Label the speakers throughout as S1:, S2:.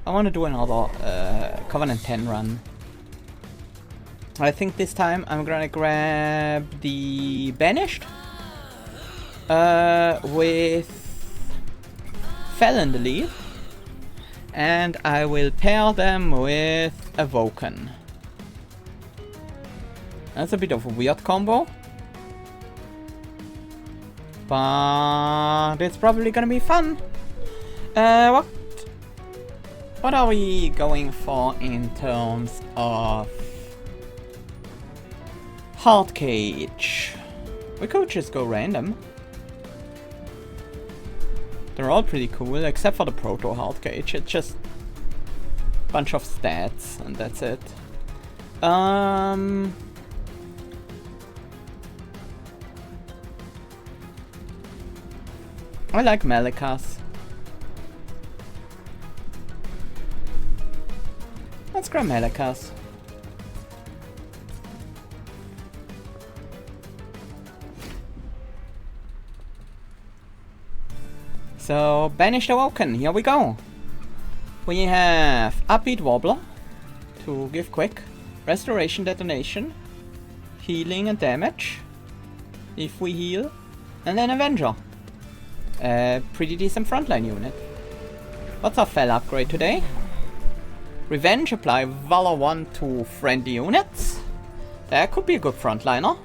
S1: I want to do another Covenant 10 run. I think this time I'm gonna grab the Banished with Fel in the lead, and I will pair them with Awoken. That's a bit of a weird combo, but it's probably gonna be fun. What are we going for in terms of Heart Cage? We could just go random. They're all pretty cool, except for the Proto Heart Cage. It's just a bunch of stats, and that's it. I like Melikas. Let's grab Melikas. So, Banished Awoken, here we go. We have Upbeat Wobbler to give quick, Restoration Detonation, Healing and Damage, if we heal, and then Avenger. Pretty decent frontline unit. What's our Fel upgrade today? Revenge, apply Valor 1 to friendly units. That could be a good frontliner.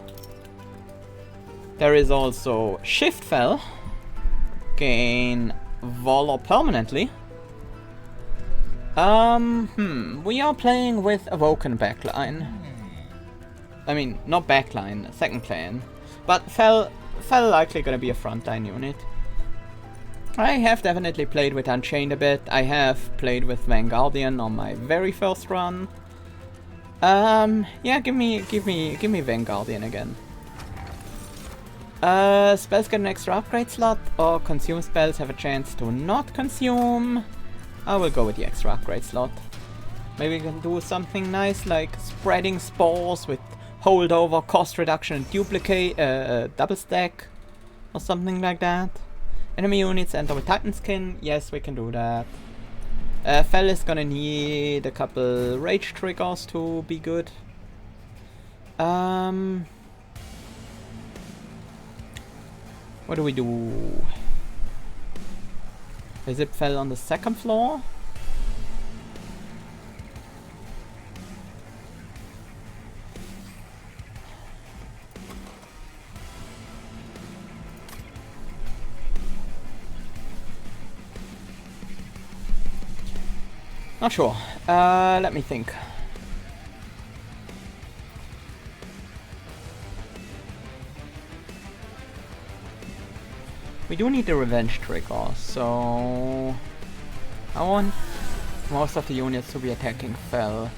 S1: There is also Shift Fel. Gain Valor permanently. We are playing with Awoken backline. I mean, not backline, second clan. But Fel likely gonna be a frontline unit. I have definitely played with Unchained a bit. I have played with Vanguardian on my very first run. Yeah, give me Vanguardian again. Spells get an extra upgrade slot, or consume spells have a chance to not consume. I will go with the extra upgrade slot. Maybe we can do something nice like spreading spores with holdover, cost reduction, and duplicate, double stack, or something like that. Enemy units enter with Titan Skin. Yes, we can do that. Fel is gonna need a couple rage triggers to be good. What do we do? The zip Fel on the second floor. Not sure. Let me think. We do need the revenge trigger, so I want most of the units to be attacking Fel.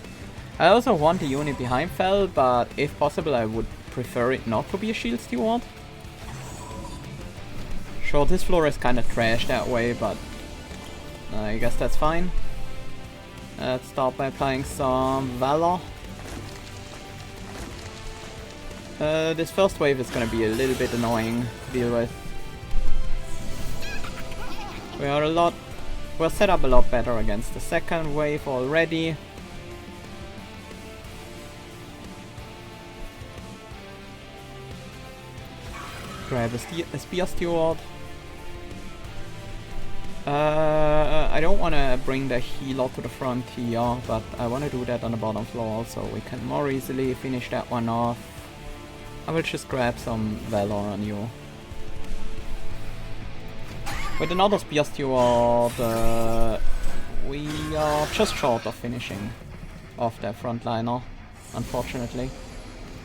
S1: I also want the unit behind Fel, but if possible I would prefer it not to be a shield steward. Sure, this floor is kinda trash that way, but I guess that's fine. Let's start by applying some Valor. This first wave is gonna be a little bit annoying to deal with. We're set up a lot better against the second wave already. Grab a Spear Steward. I don't want to bring the healer to the front here, but I want to do that on the bottom floor so we can more easily finish that one off. I will just grab some Valor on you. With another Spear Steward, we are just short of finishing off their frontliner, unfortunately.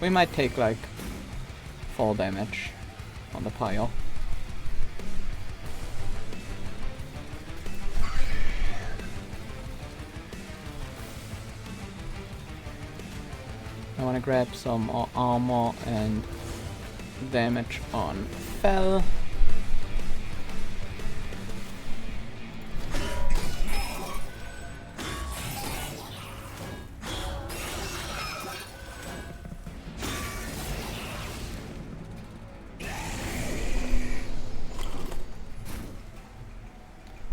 S1: We might take like 4 damage on the pyre. I want to grab some more armor and damage on Fel.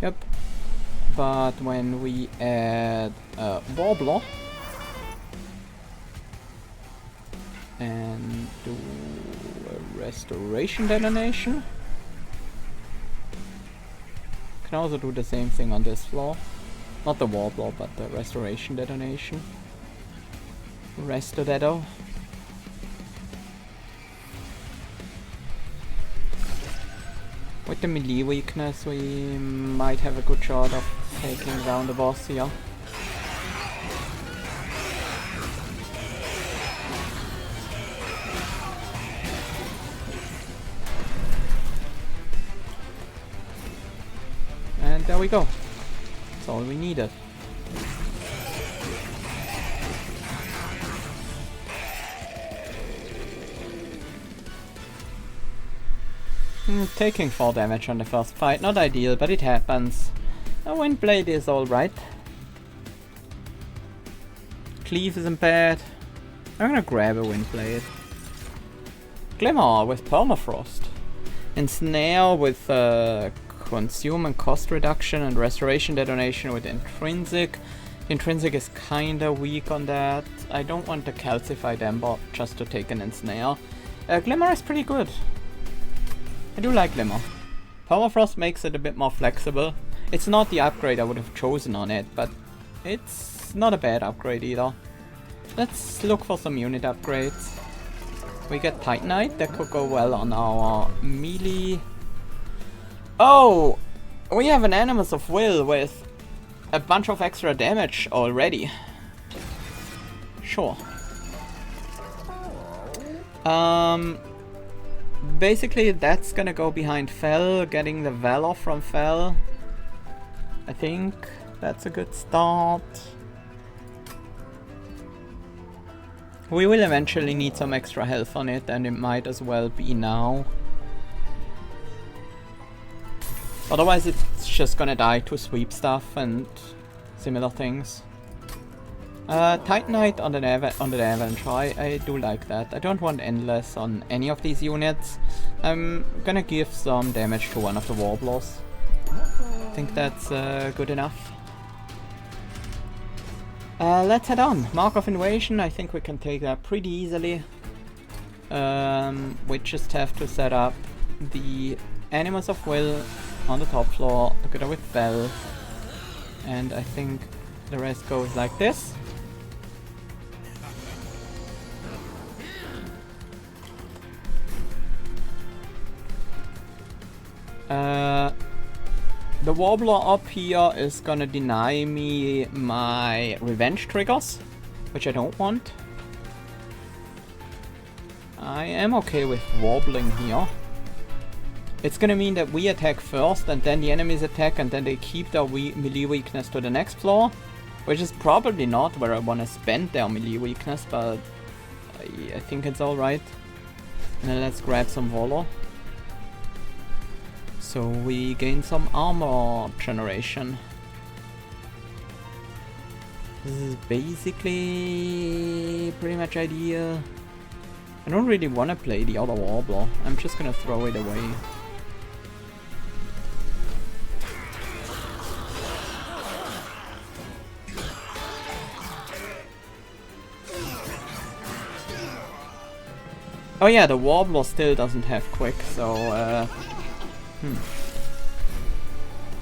S1: Yep. but when we add Warbler and do a restoration detonation, can also do the same thing on this floor. Not the Warbler, but the restoration detonation. Resto-dedo. With the melee weakness, we might have a good shot of taking down the boss here. And there we go. That's all we needed. Taking 4 damage on the first fight, not ideal, but it happens. A Windblade is alright. Cleave isn't bad. I'm gonna grab a Windblade. Glimmer with Permafrost. Ensnare with Consume and Cost Reduction, and Restoration Detonation with Intrinsic. Intrinsic is kinda weak on that. I don't want the Calcified Ember just to take an Ensnare. Glimmer is pretty good. I do like Glimmer. Permafrost makes it a bit more flexible. It's not the upgrade I would have chosen on it, but it's not a bad upgrade either. Let's look for some unit upgrades. We get Titanite, that could go well on our melee. Oh! We have an Animus of Will with a bunch of extra damage already. Sure. Basically, that's gonna go behind Fel, getting the Valor from Fel. I think that's a good start. We will eventually need some extra health on it, and it might as well be now. Otherwise, it's just gonna die to sweep stuff and similar things. Titanite on the Avalanche, I do like that. I don't want Endless on any of these units. I'm gonna give some damage to one of the Warblers. I think that's good enough. Let's head on. Mark of Invasion, I think we can take that pretty easily. We just have to set up the Animus of Will on the top floor, together with Bell. And I think the rest goes like this. The Warbler up here is gonna deny me my revenge triggers, which I don't want. I am okay with wobbling here. It's gonna mean that we attack first and then the enemies attack and then they keep their melee weakness to the next floor, which is probably not where I want to spend their melee weakness, but I think it's alright. And then let's grab some Valor. So we gain some armor generation. This is basically pretty much ideal. I don't really want to play the other Warbler. I'm just gonna throw it away. Oh yeah, the Warbler still doesn't have quick, so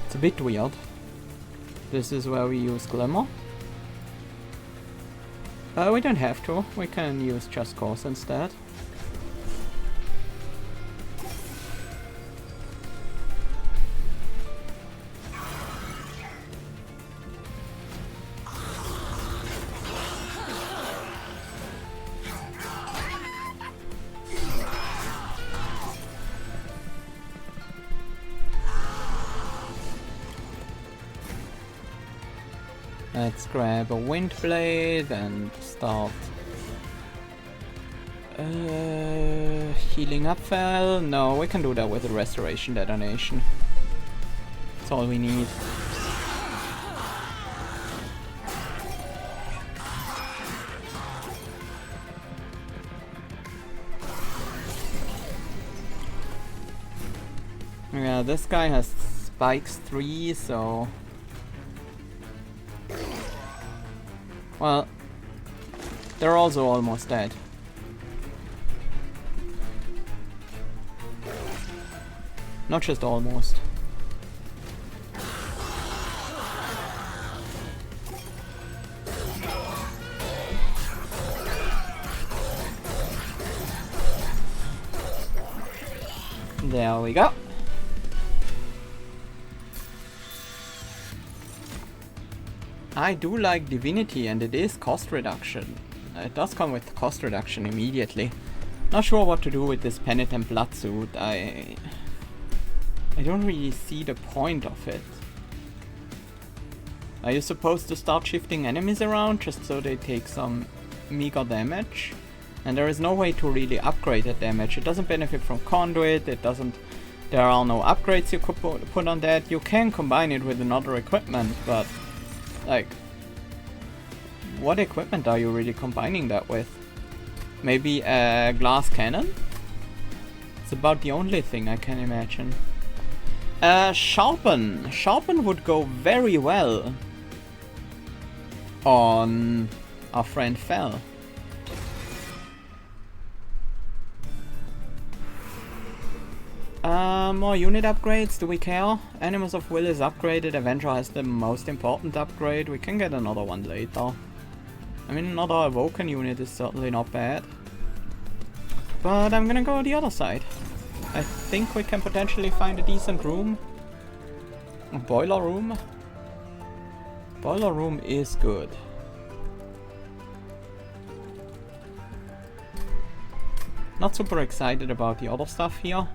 S1: it's a bit weird. This is where we use Glimmer. We don't have to. We can use Just Cause instead. Let's grab a Windblade and start healing up Fel. No, we can do that with a Restoration Detonation. That's all we need. Yeah, this guy has spikes 3, so Well, they're also almost dead. Not just almost. There we go. I do like Divinity, and it is cost reduction. It does come with cost reduction immediately. Not sure what to do with this Penitent Blood suit. I don't really see the point of it. Are you supposed to start shifting enemies around just so they take some meager damage? And there is no way to really upgrade that damage. It doesn't benefit from Conduit, it doesn't... There are no upgrades you could put on that. You can combine it with another equipment, but... like... what equipment are you really combining that with? Maybe a glass cannon? It's about the only thing I can imagine. Sharpen. Sharpen would go very well on our friend Fel. More unit upgrades, do we care? Animals of Will is upgraded, Avenger has the most important upgrade. We can get another one later. I mean, another Awoken unit is certainly not bad. But I'm gonna go the other side. I think we can potentially find a decent room. A boiler room. Boiler room is good. Not super excited about the other stuff here.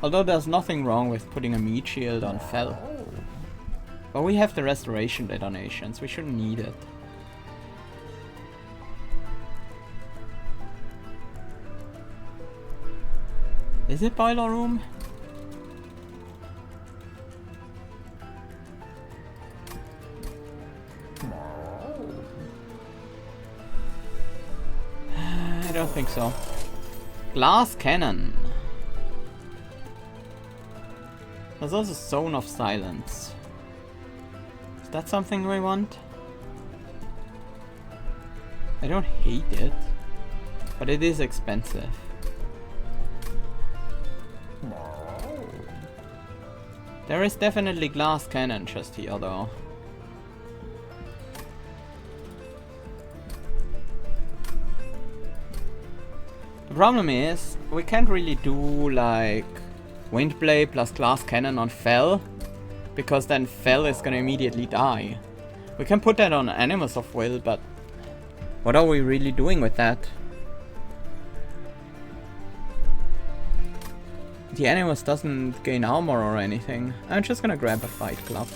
S1: Although there's nothing wrong with putting a meat shield on Fel. But we have the restoration detonations, we shouldn't need it. Is it boiler room? I don't think so. Glass cannon. There's also Zone of Silence. Is that something we want? I don't hate it, but it is expensive. There is definitely glass cannon just here though. The problem is, we can't really do like Windblade plus glass cannon on Fel, because then Fel is gonna immediately die. We can put that on Animals of Will, but what are we really doing with that? The Animus doesn't gain armor or anything. I'm just gonna grab a Fight Club.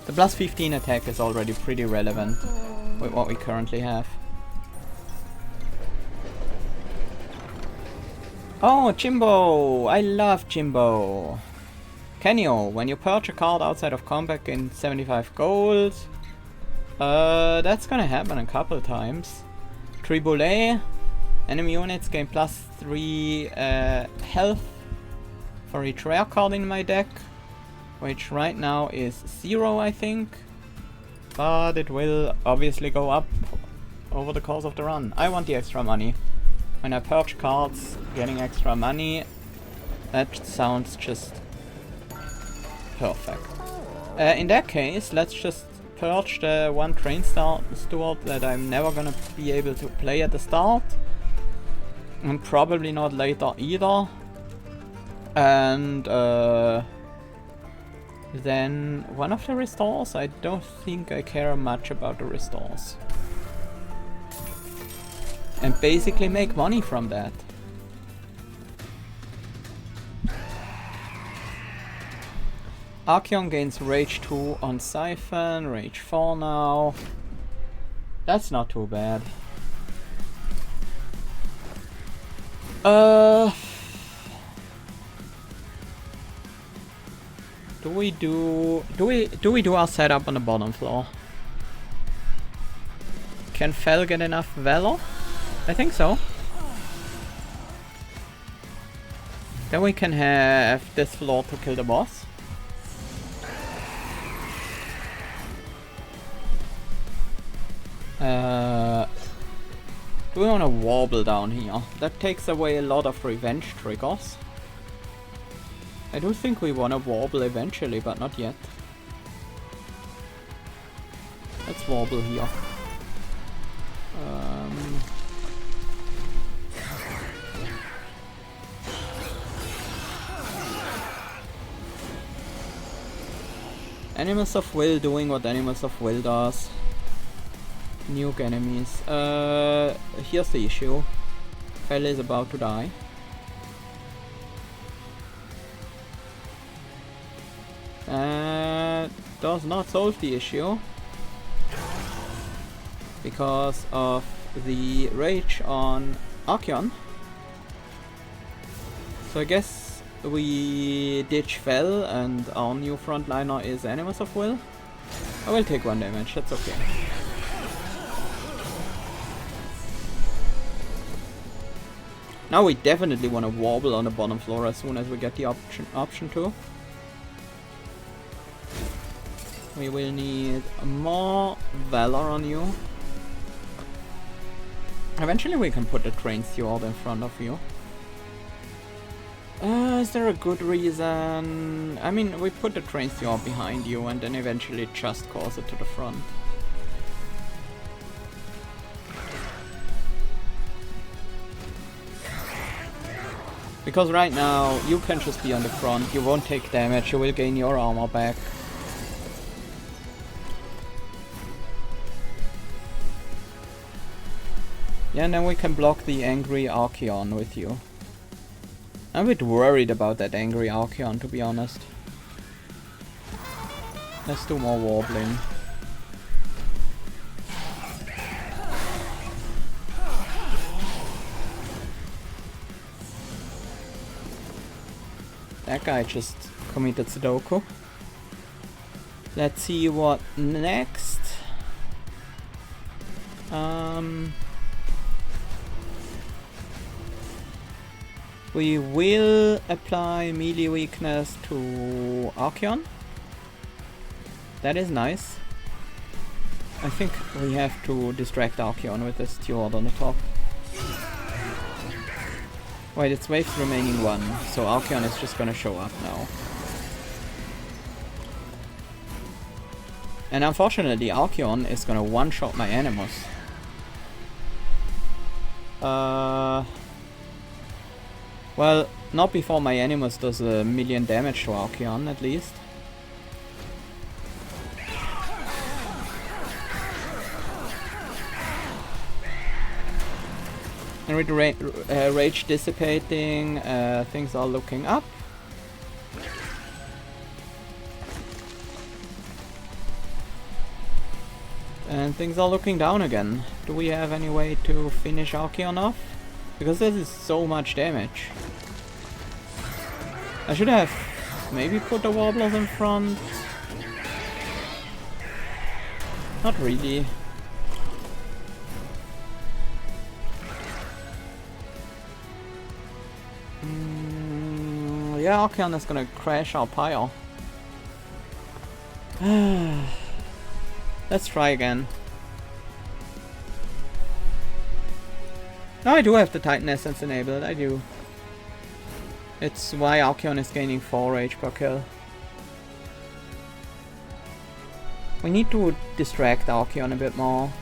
S1: The plus 15 attack is already pretty relevant with what we currently have. Oh, Jimbo! I love Jimbo! Kenyo, when you purge a card outside of combat, gain 75 gold. That's gonna happen a couple times. Triboulet. Enemy units gain plus 3 health for each rare card in my deck, which right now is 0, I think. But it will obviously go up over the course of the run. I want the extra money. When I purge cards, getting extra money, that sounds just perfect. In that case, let's just purge the one train steward that I'm never gonna be able to play at the start. And probably not later either. And then one of the restores. I don't think I care much about the restores. And basically make money from that. Archeon gains Rage 2 on Siphon, Rage 4 now. That's not too bad. Do we do our setup on the bottom floor? Can Fel get enough Valor? I think so. Then we can have this floor to kill the boss. Do we want to wobble down here? That takes away a lot of revenge triggers. I do think we want to wobble eventually, but not yet. Let's wobble here. Animals of Will doing what Animals of Will does. Nuke enemies. Here's the issue. Fella is about to die. Does not solve the issue. Because of the rage on Archeon. So I guess we ditch Fel and our new frontliner is Animals of Will. I will take 1 damage, that's okay. Now we definitely want to wobble on the bottom floor as soon as we get the option to. We will need more Valor on you. Eventually we can put the train steward in front of you. Is there a good reason? I mean, we put the train steward behind you and then eventually just cause it to the front. Because right now, you can just be on the front, you won't take damage, you will gain your armor back. Yeah, and then we can block the angry Archeon with you. I'm a bit worried about that angry Archeon, to be honest. Let's do more wobbling. That guy just committed Sudoku. Let's see what next. We will apply melee weakness to Archeon. That is nice. I think we have to distract Archeon with the steward on the top. Wait, it's waves remaining 1, so Archeon is just gonna show up now. And unfortunately, Archeon is gonna one-shot my Animus. Well, not before my Animus does 1,000,000 damage to Archeon, at least. And with rage dissipating, things are looking up. And things are looking down again. Do we have any way to finish Archeon off? Because this is so much damage. I should have maybe put the Warblers in front. Not really. Yeah, Archeon is gonna crash our pile. Let's try again. No, I do have the Titan Essence enabled, I do. It's why Archeon is gaining 4 rage per kill. We need to distract Archeon a bit more.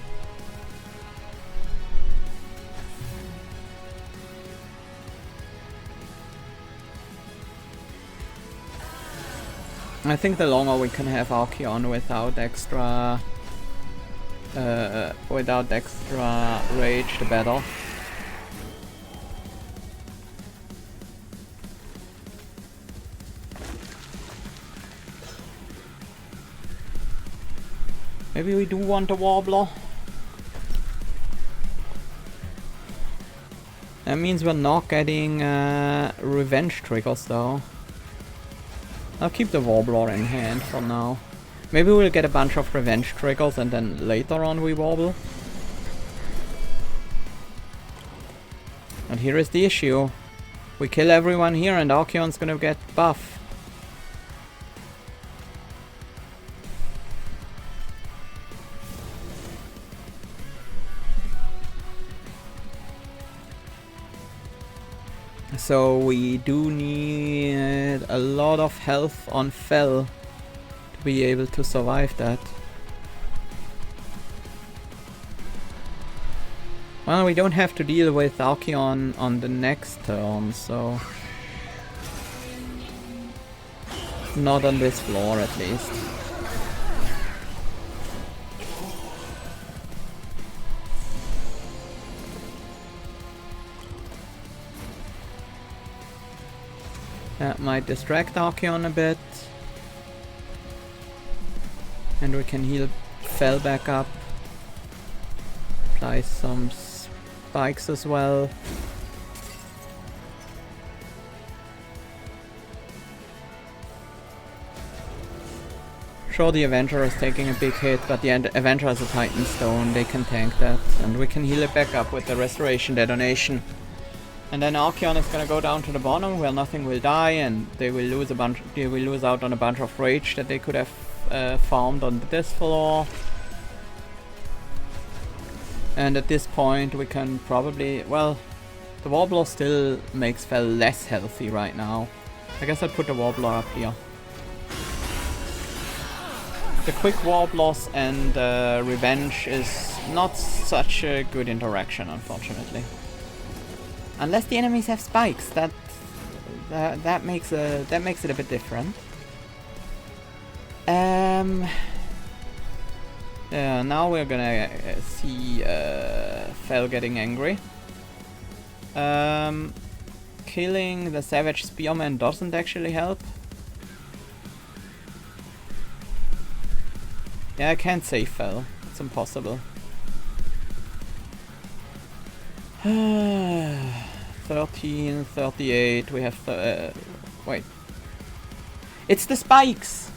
S1: I think the longer we can have Archeon without extra rage, the better. Maybe we do want a Warbler. That means we're not getting revenge triggers though. I'll keep the Warbler in hand for now. Maybe we'll get a bunch of revenge triggers and then later on we wobble. And here is the issue. We kill everyone here and Archeon's gonna get buff. So we do need a lot of health on Fel to be able to survive that. Well, we don't have to deal with Archeon on the next turn, so... Not on this floor, at least. That might distract Archeon a bit. And we can heal Fel back up. Apply some spikes as well. Sure, the Avenger is taking a big hit, but the Avenger has a Titan Stone, they can tank that. And we can heal it back up with the Restoration Detonation. And then Archeon is gonna go down to the bottom where nothing will die, and they will lose a bunch. They will lose out on a bunch of rage that they could have farmed on this floor. And at this point we can probably, well, the Warbler still makes Fel less healthy right now. I guess I'll put the Warbler up here. The quick warp loss and revenge is not such a good interaction, unfortunately. Unless the enemies have spikes, that makes it a bit different. Yeah, now we're gonna see Fel getting angry. Killing the Savage Spearman doesn't actually help. Yeah, I can't save Fel. It's impossible. 13, 38, we have... wait. It's the spikes!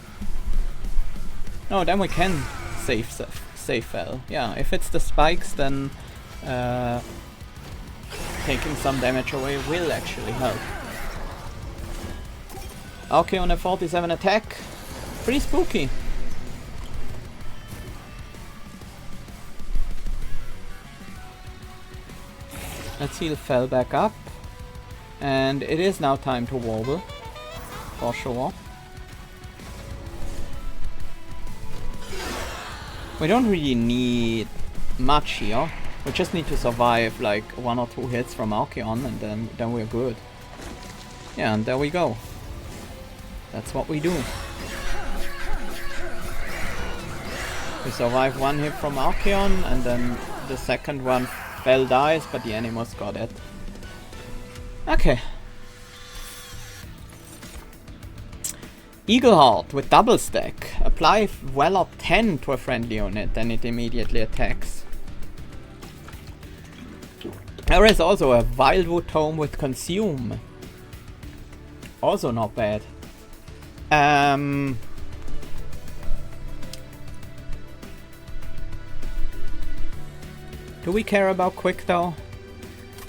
S1: No, then we can save Fel. Yeah, if it's the spikes, then taking some damage away will actually help. Okay, on a 47 attack. Pretty spooky. Let's heal Fel back up. And it is now time to warble. For sure. We don't really need much here. We just need to survive like 1 or 2 hits from Archeon, and then we're good. Yeah, and there we go. That's what we do. We survive 1 hit from Archeon, and then the second one Fel dies, but the Animus got it. Okay. Eagleheart with double stack. Apply Valor 10 to a friendly unit, then it immediately attacks. There is also a Wildwood Tome with Consume. Also not bad. Do we care about quick though?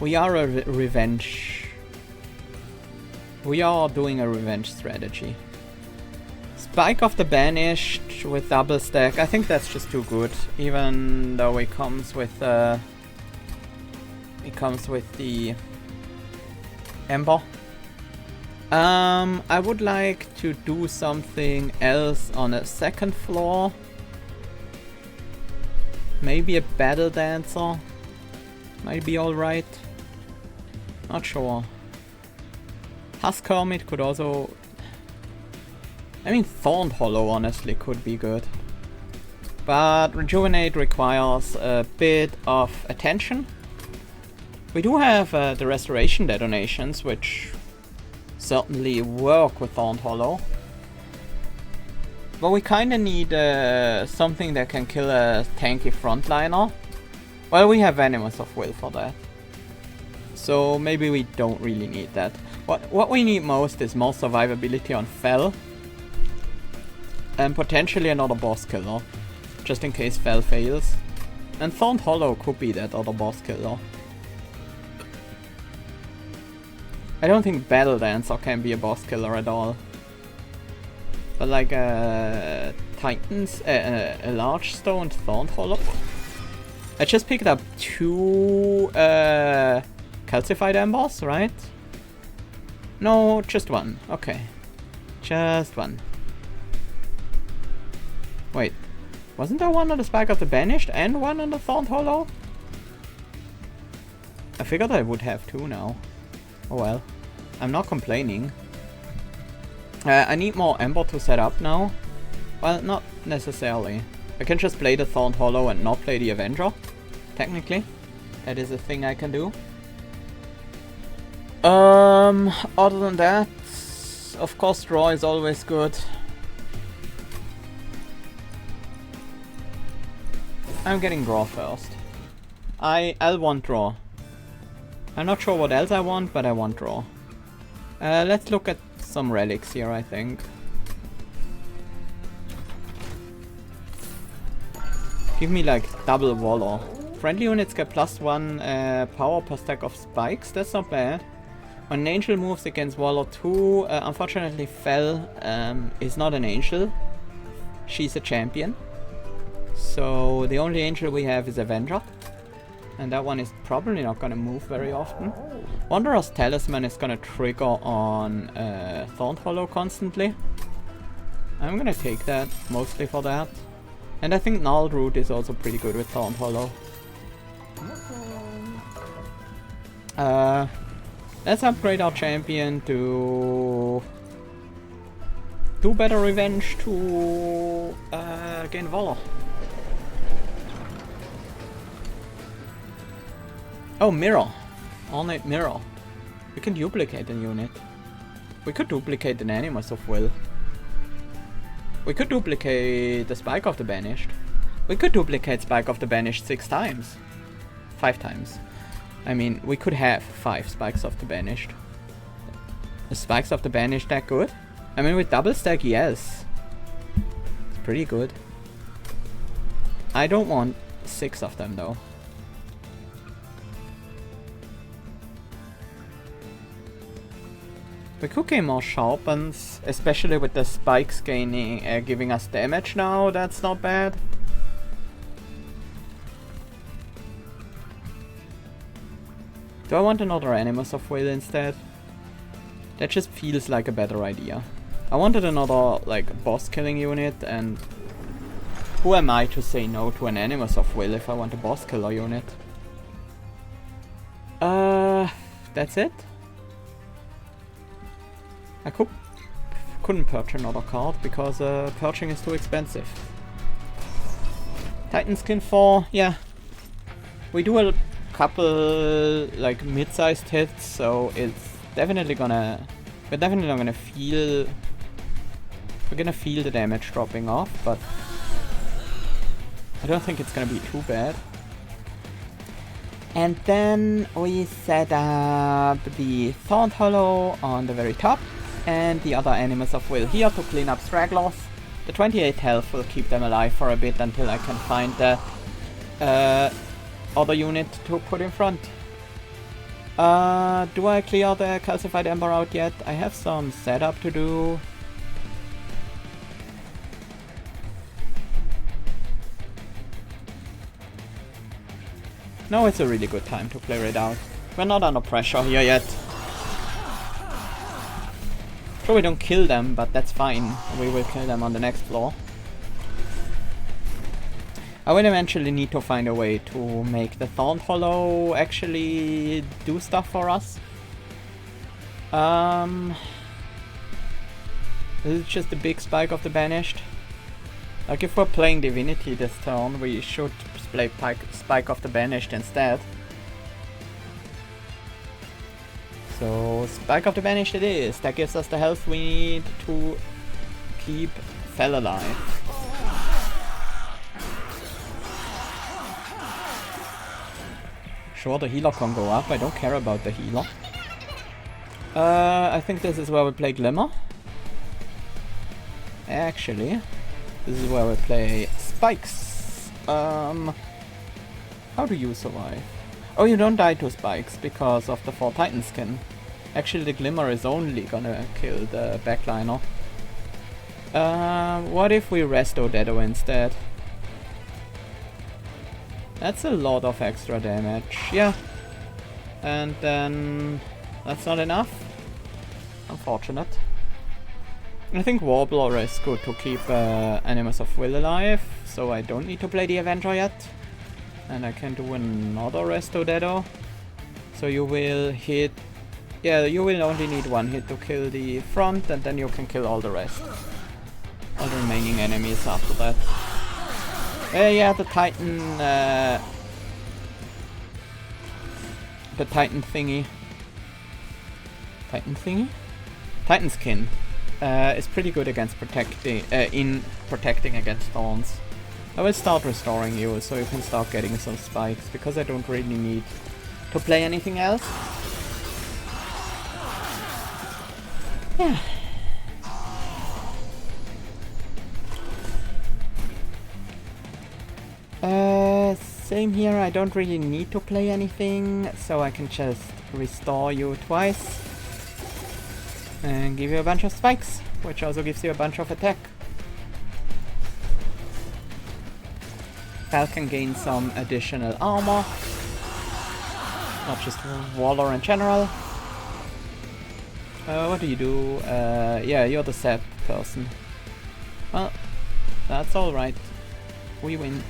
S1: We are a revenge. We are doing a revenge strategy. Spike of the Banished with double stack. I think that's just too good, even though it comes with the Ember. I would like to do something else on a second floor. Maybe a Battle Dancer might be alright. Not sure. Husk Hermit could also... I mean, Thorned Hollow honestly could be good. But Rejuvenate requires a bit of attention. We do have the Restoration Detonations, which certainly work with Thorned Hollow. But we kinda need something that can kill a tanky frontliner. Well, we have Animus of Will for that. So maybe we don't really need that. What we need most is more survivability on Fel. And potentially another boss killer. Just in case Fel fails. And Thorned Hollow could be that other boss killer. I don't think Battle Dancer can be a boss killer at all. But like Titans, a large stone Thorned Hollow. I just picked up 2 calcified embers, right? No, just one. Okay. Just one. Wait. Wasn't there one on the Spike of the Banished and one on the Thorned Hollow? I figured I would have two now. Oh well. I'm not complaining. I need more Ember to set up now. Well, not necessarily. I can just play the Thorned Hollow and not play the Avenger. Technically. That is a thing I can do. Other than that, of course draw is always good. I'm getting draw first. I'll want draw. I'm not sure what else I want, but I want draw. Let's look at some relics here, I think. Give me like double Valor. Friendly units get +1 power per stack of spikes, that's not bad. When an angel moves against Valor 2, unfortunately Fel is not an angel. She's a champion. So the only angel we have is Avenger. And that one is probably not gonna move very often. Wanderer's Talisman is gonna trigger on Thorned Hollow constantly. I'm gonna take that, mostly for that. And I think Gnarled Root is also pretty good with Thorned Hollow. Let's upgrade our champion to do better revenge to gain Valor. Oh, Mirror. Ornate Mirror. We can duplicate a unit. We could duplicate an Animus of Will. We could duplicate the Spike of the Banished. We could duplicate Spike of the Banished 6 times. 5 times. I mean, we could have 5 Spikes of the Banished. The Spikes of the Banished that good? I mean, with double stack, yes. It's pretty good. I don't want 6 of them though. We could gain more sharpens, especially with the spikes gaining, giving us damage now. That's not bad. Do I want another Animus of Will instead? That just feels like a better idea. I wanted another, like, boss killing unit, and who am I to say no to an Animus of Will if I want a boss killer unit? That's it? I couldn't purge another card because purging is too expensive. Titan Skin 4, yeah. We do a couple like mid-sized hits, so it's definitely gonna we're gonna feel the damage dropping off, but I don't think it's gonna be too bad. And then we set up the Thorned Hollow on the very top and the other Animus of Will here to clean up stragglers. The 28 health will keep them alive for a bit until I can find the other unit to put in front. Do I clear the Calcified Ember out yet? I have some setup to do. No, it's a really good time to clear it out. We're not under pressure here yet. Sure, we don't kill them, but that's fine. We will kill them on the next floor. I will eventually need to find a way to make the Thorned Hollow actually do stuff for us. This is just a big Spike of the Banished. Like if we're playing Divinity this turn, we should play Spike of the Banished instead. So Spike of the Banished it is. That gives us the health we need to keep Fel alive. Sure, the healer can go up. I don't care about the healer. I think this is where we play Glimmer. Actually, this is where we play Spikes. How do you survive? Oh, you don't die to Spikes because of the 4 Titan skin. Actually, the Glimmer is only gonna kill the backliner. What if we resto Dedo instead? That's a lot of extra damage, yeah. And then that's not enough. Unfortunate. I think Warbler is good to keep Animus of Will alive, so I don't need to play the Avenger yet. And I can do another Resto Deado. So you will hit... Yeah, you will only need one hit to kill the front, and then you can kill all the rest. All the remaining enemies after that. Yeah, the Titan... the Titan thingy. Titan thingy? Titan skin. Is pretty good against protecting against thorns. I will start restoring you so you can start getting some spikes, because I don't really need to play anything else. Yeah. Same here, I don't really need to play anything, so I can just restore you twice. And give you a bunch of spikes, which also gives you a bunch of attack. Val can gain some additional armor. Not just Waller in general. What do you do? Yeah, you're the sap person. Well, that's alright. We win.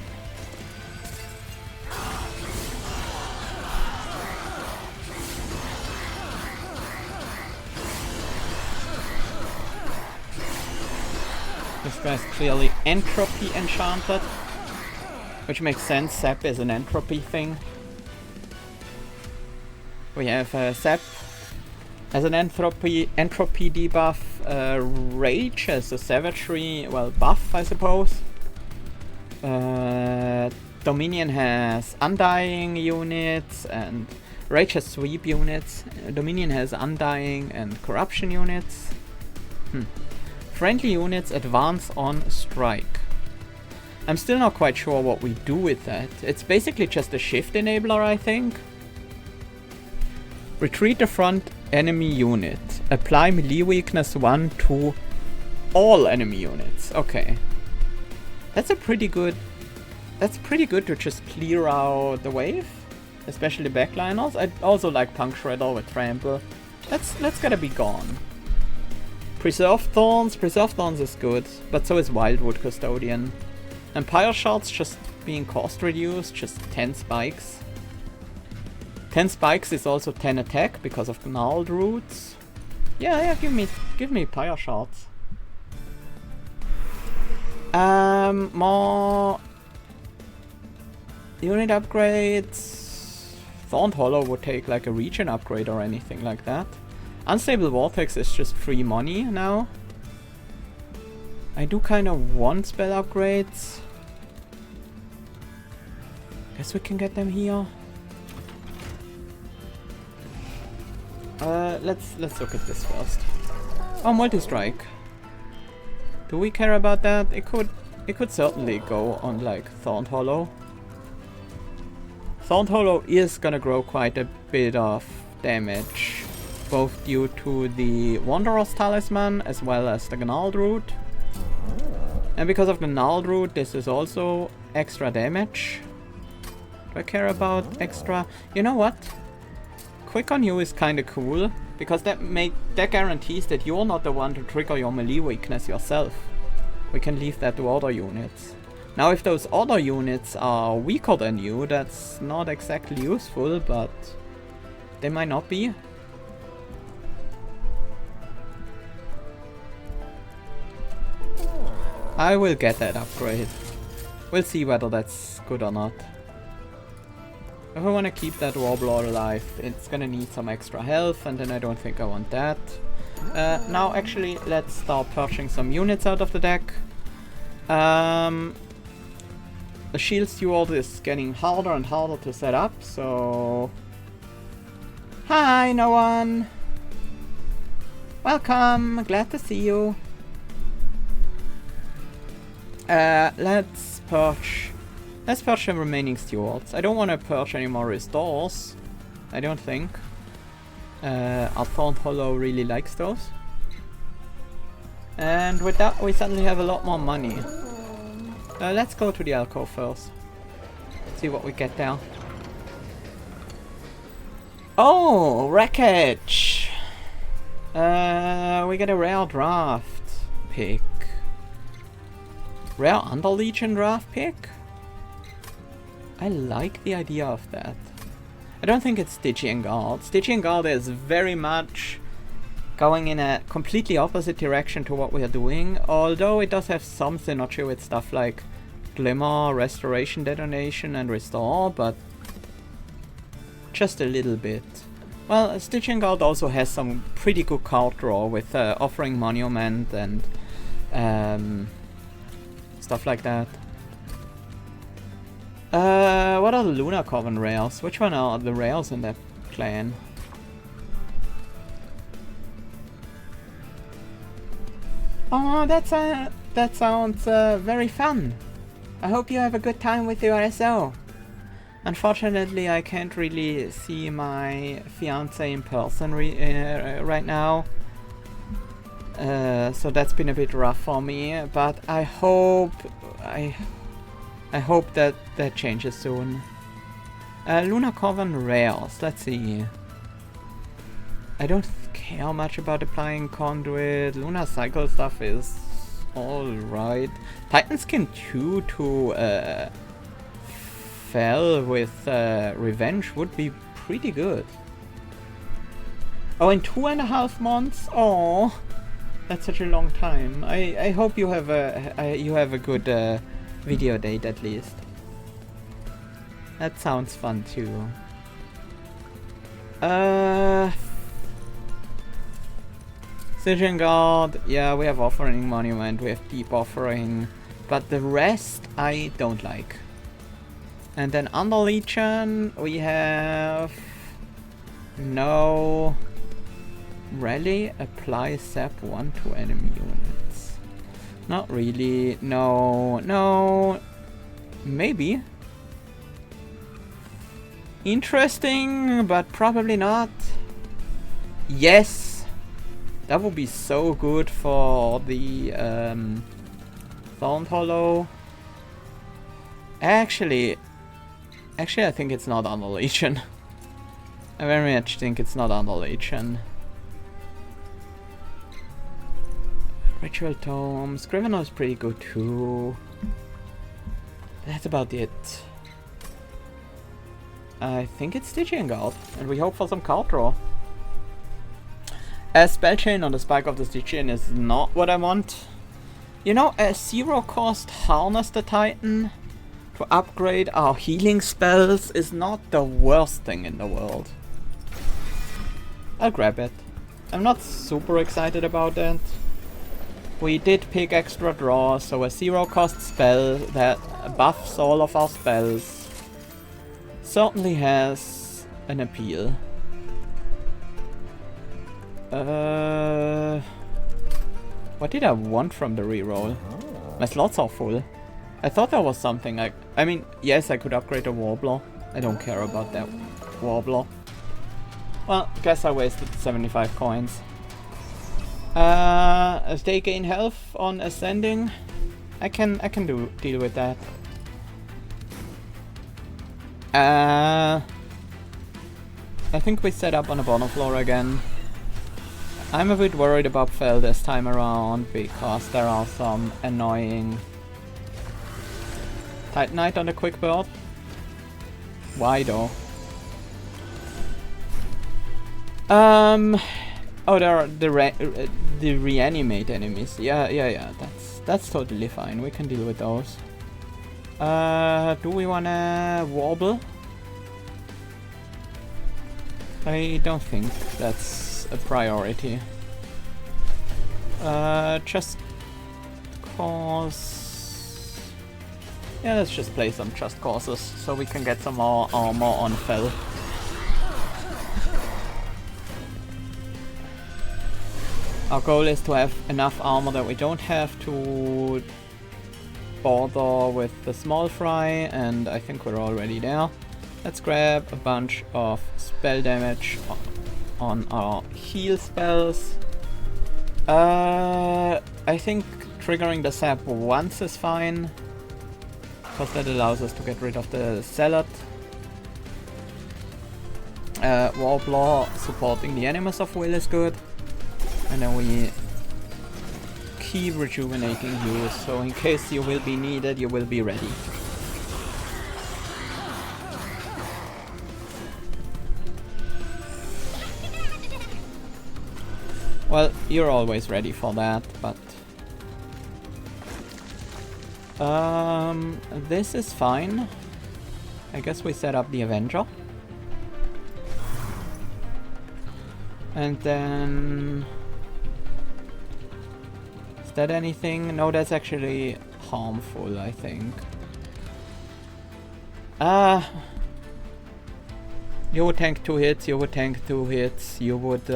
S1: This guy's clearly entropy enchanted. Which makes sense, sap is an entropy thing. We have sap as an entropy debuff, rage as a savagery, well, buff I suppose. Dominion has undying units and rage has sweep units. Dominion has undying and corruption units. Friendly units advance on strike. I'm still not quite sure what we do with that. It's basically just a shift enabler, I think. Retreat the front enemy unit. Apply melee weakness 1 to all enemy units. Okay. That's pretty good to just clear out the wave. Especially backliners. I also like Punk Shredder with Trample. That's gotta be gone. Preserved Thorns is good, but so is Wildwood Custodian. Empire Shards just being cost reduced, just 10 spikes. 10 spikes is also 10 attack because of Gnarled Roots. Yeah, give me Pyre Shards. More unit upgrades. Thorned Hollow would take like a region upgrade or anything like that. Unstable Vortex is just free money now. I do kind of want spell upgrades. Guess we can get them here. Let's look at this first. Oh, multi-strike. Do we care about that? It could certainly go on like Thorned Hollow. Thorned Hollow is gonna grow quite a bit of damage, both due to the Wanderer's Talisman as well as the Gnarled Root. And because of the Gnarled Root, this is also extra damage. Do I care about extra? You know what? Quick on you is kinda cool, because that guarantees that you're not the one to trigger your melee weakness yourself. We can leave that to other units. Now if those other units are weaker than you, that's not exactly useful, but they might not be. I will get that upgrade. We'll see whether that's good or not. If I want to keep that Warbler alive, it's gonna need some extra health, and then I don't think I want that. Now actually, let's start purging some units out of the deck. The Shield Steward is getting harder and harder to set up, so... Hi, no one! Welcome, glad to see you. Let's purge the remaining stewards. I don't want to purge any more restores. I don't think. Our Thorned Hollow really likes those. And with that, we suddenly have a lot more money. Let's go to the alcove first. See what we get there. Oh, wreckage! We get a rare draft pick. Rare Underlegion draft pick? I like the idea of that. I don't think it's Stygian Guard. Stygian Guard is very much going in a completely opposite direction to what we are doing, although it does have some synergy with stuff like Glimmer, Restoration, Detonation and Restore, but just a little bit. Well, Stygian Guard also has some pretty good card draw with Offering Monument and stuff like that. What are the Lunar Coven rares? Which one are the rares in that clan? Oh, that sounds very fun. I hope you have a good time with your SO. Unfortunately, I can't really see my fiance in person right now. So that's been a bit rough for me, but I hope that changes soon. Lunar Coven rares, let's see. I don't care much about applying Conduit. Lunar Cycle stuff is alright. Titan Skin 2 to Fell with Revenge would be pretty good. Oh, in 2.5 months? Oh, that's such a long time. I hope you have a good video date at least. That sounds fun too. Stygian Guard, yeah, we have Offering Monument, we have Deep Offering, but the rest I don't like. And then under Legion we have no Rally, apply Sap 1 to enemy units. Not really, no, maybe. Interesting, but probably not. Yes! That would be so good for the Thorned Hollow. Actually, I think it's not under Legion. I very much think it's not under Legion. Ritual Tome. Scrivener is pretty good too. That's about it. I think it's Stygian Guard, and we hope for some card draw. A Spell Chain on the Spike of the Stygian is not what I want. You know, a 0-cost Harness the Titan to upgrade our healing spells is not the worst thing in the world. I'll grab it. I'm not super excited about that. We did pick extra draw, so a 0-cost spell that buffs all of our spells certainly has an appeal. What did I want from the reroll? My slots are full. I thought there was something like... I mean, yes, I could upgrade a Warbler. I don't care about that Warbler. Well, guess I wasted 75 coins. If they gain health on ascending, I can deal with that. I think we set up on the bottom floor again. I'm a bit worried about Fell this time around because there are some annoying Titanite on the quick bird. Why though? Oh, there are the reanimate enemies. Yeah. That's totally fine. We can deal with those. Do we wanna Warble? I don't think that's a priority. Just cause... Yeah, let's just play some Just Causes so we can get some more armor on Fell. Our goal is to have enough armor that we don't have to bother with the small fry, and I think we're already there. Let's grab a bunch of spell damage on our heal spells. I think triggering the sap once is fine, because that allows us to get rid of the Zealot. Warbler supporting the Animus of Will is good. And then we keep rejuvenating you, so in case you will be needed, you will be ready. Well, you're always ready for that, but... this is fine. I guess we set up the Avenger. And then... is that anything? No, that's actually harmful, I think. You would tank 2 hits, you would tank 2 hits, you would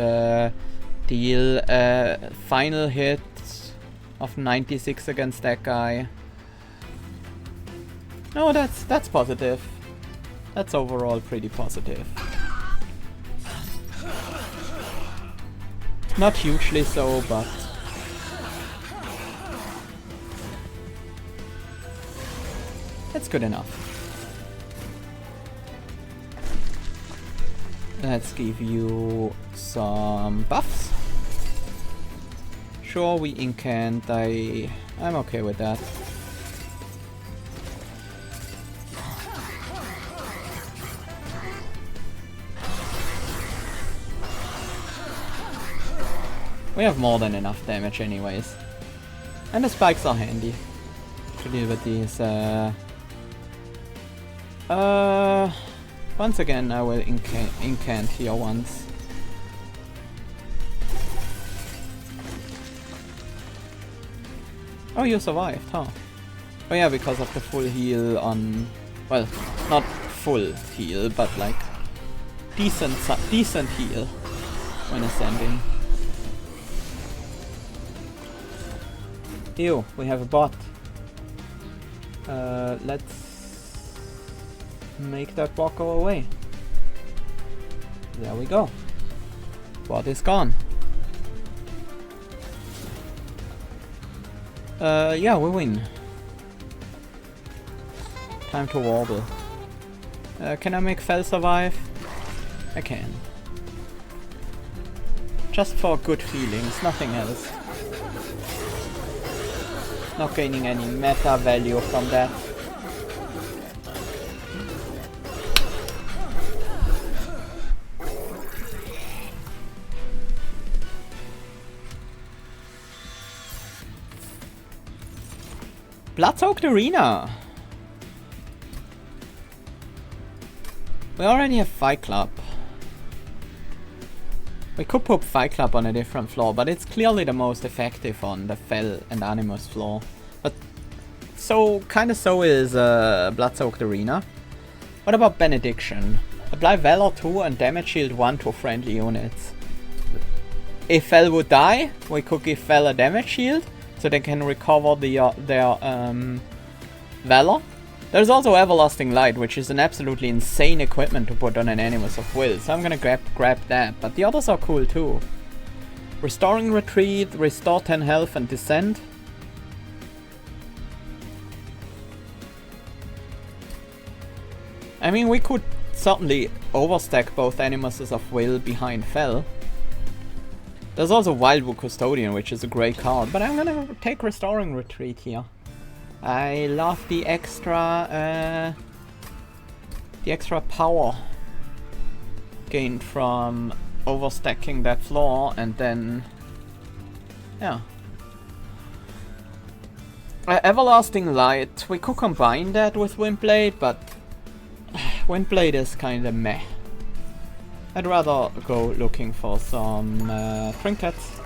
S1: deal final hit of 96 against that guy. No, that's positive. That's overall pretty positive. Not hugely so, but... that's good enough. Let's give you some buffs. Sure, we incant. I'm okay with that. We have more than enough damage anyways. And the spikes are handy to deal with these. Once again, I will incant here once. Oh, you survived, huh? Oh yeah, because of the full heal on... well, not full heal, but like decent heal when ascending. Ew, we have a bot. Let's make that bot go away. There we go. Bot is gone. Yeah, we win. Time to warble. Can I make Fel survive? I can. Just for good feelings, nothing else. Not gaining any meta value from that. Blood-soaked arena! We already have Fight Club. We could put Fight Club on a different floor, but it's clearly the most effective on the Fel and Animus floor. But so, kinda so is Blood-soaked arena. What about Benediction? Apply Valor 2 and Damage Shield 1 to friendly units. If Fel would die, we could give Fel a Damage Shield, so they can recover their Valor. There's also Everlasting Light, which is an absolutely insane equipment to put on an Animus of Will, so I'm gonna grab that, but the others are cool too. Restoring Retreat, Restore 10 health and Descent. I mean, we could certainly overstack both Animuses of Will behind Fel. There's also Wildwood Custodian, which is a great card, but I'm gonna take Restoring Retreat here. I love the extra power gained from overstacking that floor, and then yeah. Everlasting Light. We could combine that with Windblade, but Windblade is kind of meh. I'd rather go looking for some trinkets.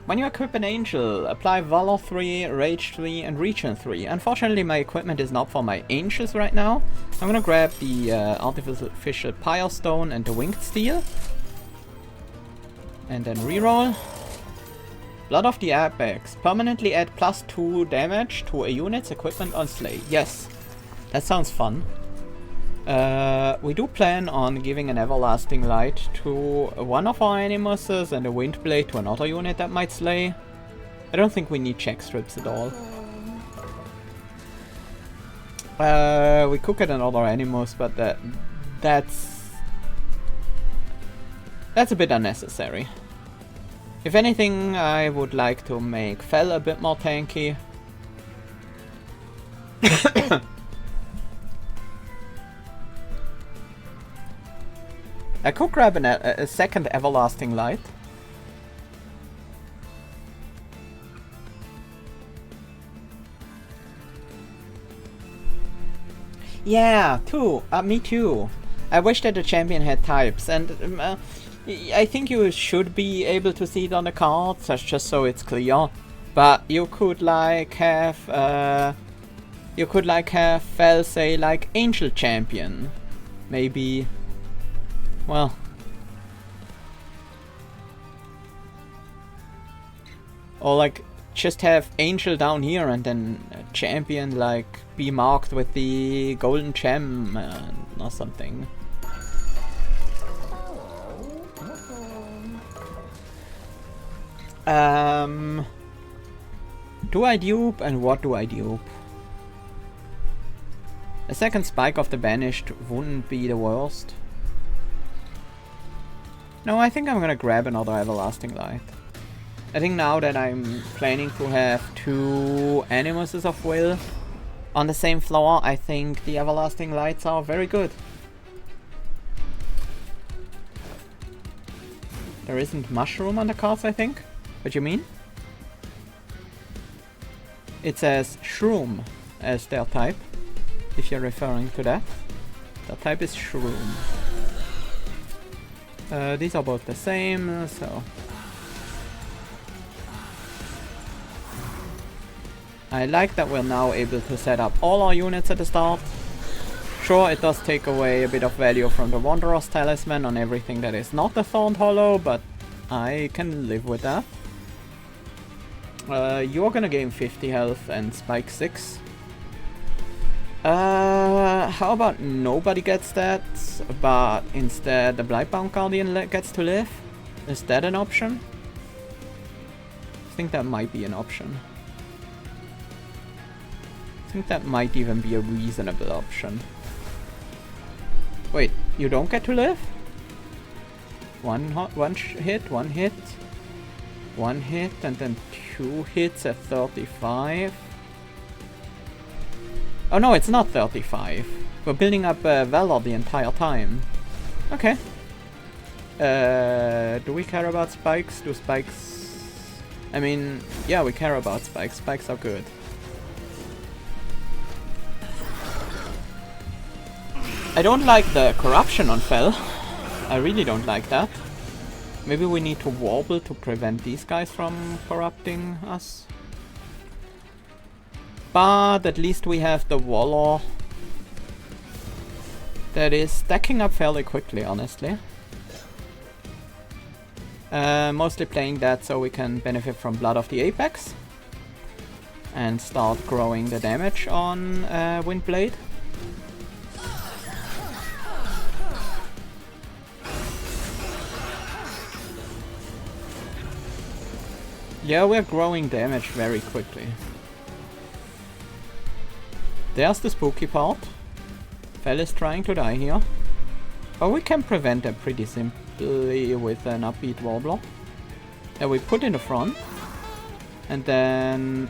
S1: When you equip an angel, apply Valor 3, Rage 3 and Regen 3. Unfortunately, my equipment is not for my angels right now. I'm gonna grab the Artificial Pyre Stone and the Winged Steel. And then reroll. Blood of the Apex. Permanently add +2 damage to a unit's equipment on Slay. Yes, that sounds fun. We do plan on giving an Everlasting Light to one of our Animuses and a Windblade to another unit that might slay. I don't think we need check strips at all. We could get another Animus, but that's a bit unnecessary. If anything, I would like to make Fel a bit more tanky. I could grab a second Everlasting Light. Yeah, me too. I wish that the champion had types, and I think you should be able to see it on the cards, just so it's clear. But you could like have Fel say like Angel Champion, maybe. Well, or like just have Angel down here and then Champion like be marked with the golden gem or something. Do I dupe, and what do I dupe? A second Spike of the Banished wouldn't be the worst. No, I think I'm gonna grab another Everlasting Light. I think now that I'm planning to have 2 Animuses of Will on the same floor, I think the Everlasting Lights are very good. There isn't Mushroom on the cards, I think. What you mean? It says Shroom as their type, if you're referring to that. The type is Shroom. These are both the same, so... I like that we're now able to set up all our units at the start. Sure, it does take away a bit of value from the Wanderer's Talisman on everything that is not the Thorned Hollow, but I can live with that. You're gonna gain 50 health and Spike 6. How about nobody gets that, but instead the Blightbound Guardian gets to live? Is that an option? I think that might be an option. I think that might even be a reasonable option. Wait, you don't get to live? One hit, one hit, and then 2 hits at 35. Oh no, it's not 35. We're building up Valor the entire time. Okay. Do we care about spikes? Do spikes... I mean, yeah, we care about spikes. Spikes are good. I don't like the corruption on Fel. I really don't like that. Maybe we need to warble to prevent these guys from corrupting us. But at least we have the Waller that is stacking up fairly quickly, honestly. Mostly playing that so we can benefit from Blood of the Apex and start growing the damage on Windblade. Yeah, we're growing damage very quickly. There's the spooky part. Fel is trying to die here. But we can prevent that pretty simply with an upbeat Warbler that we put in the front. And then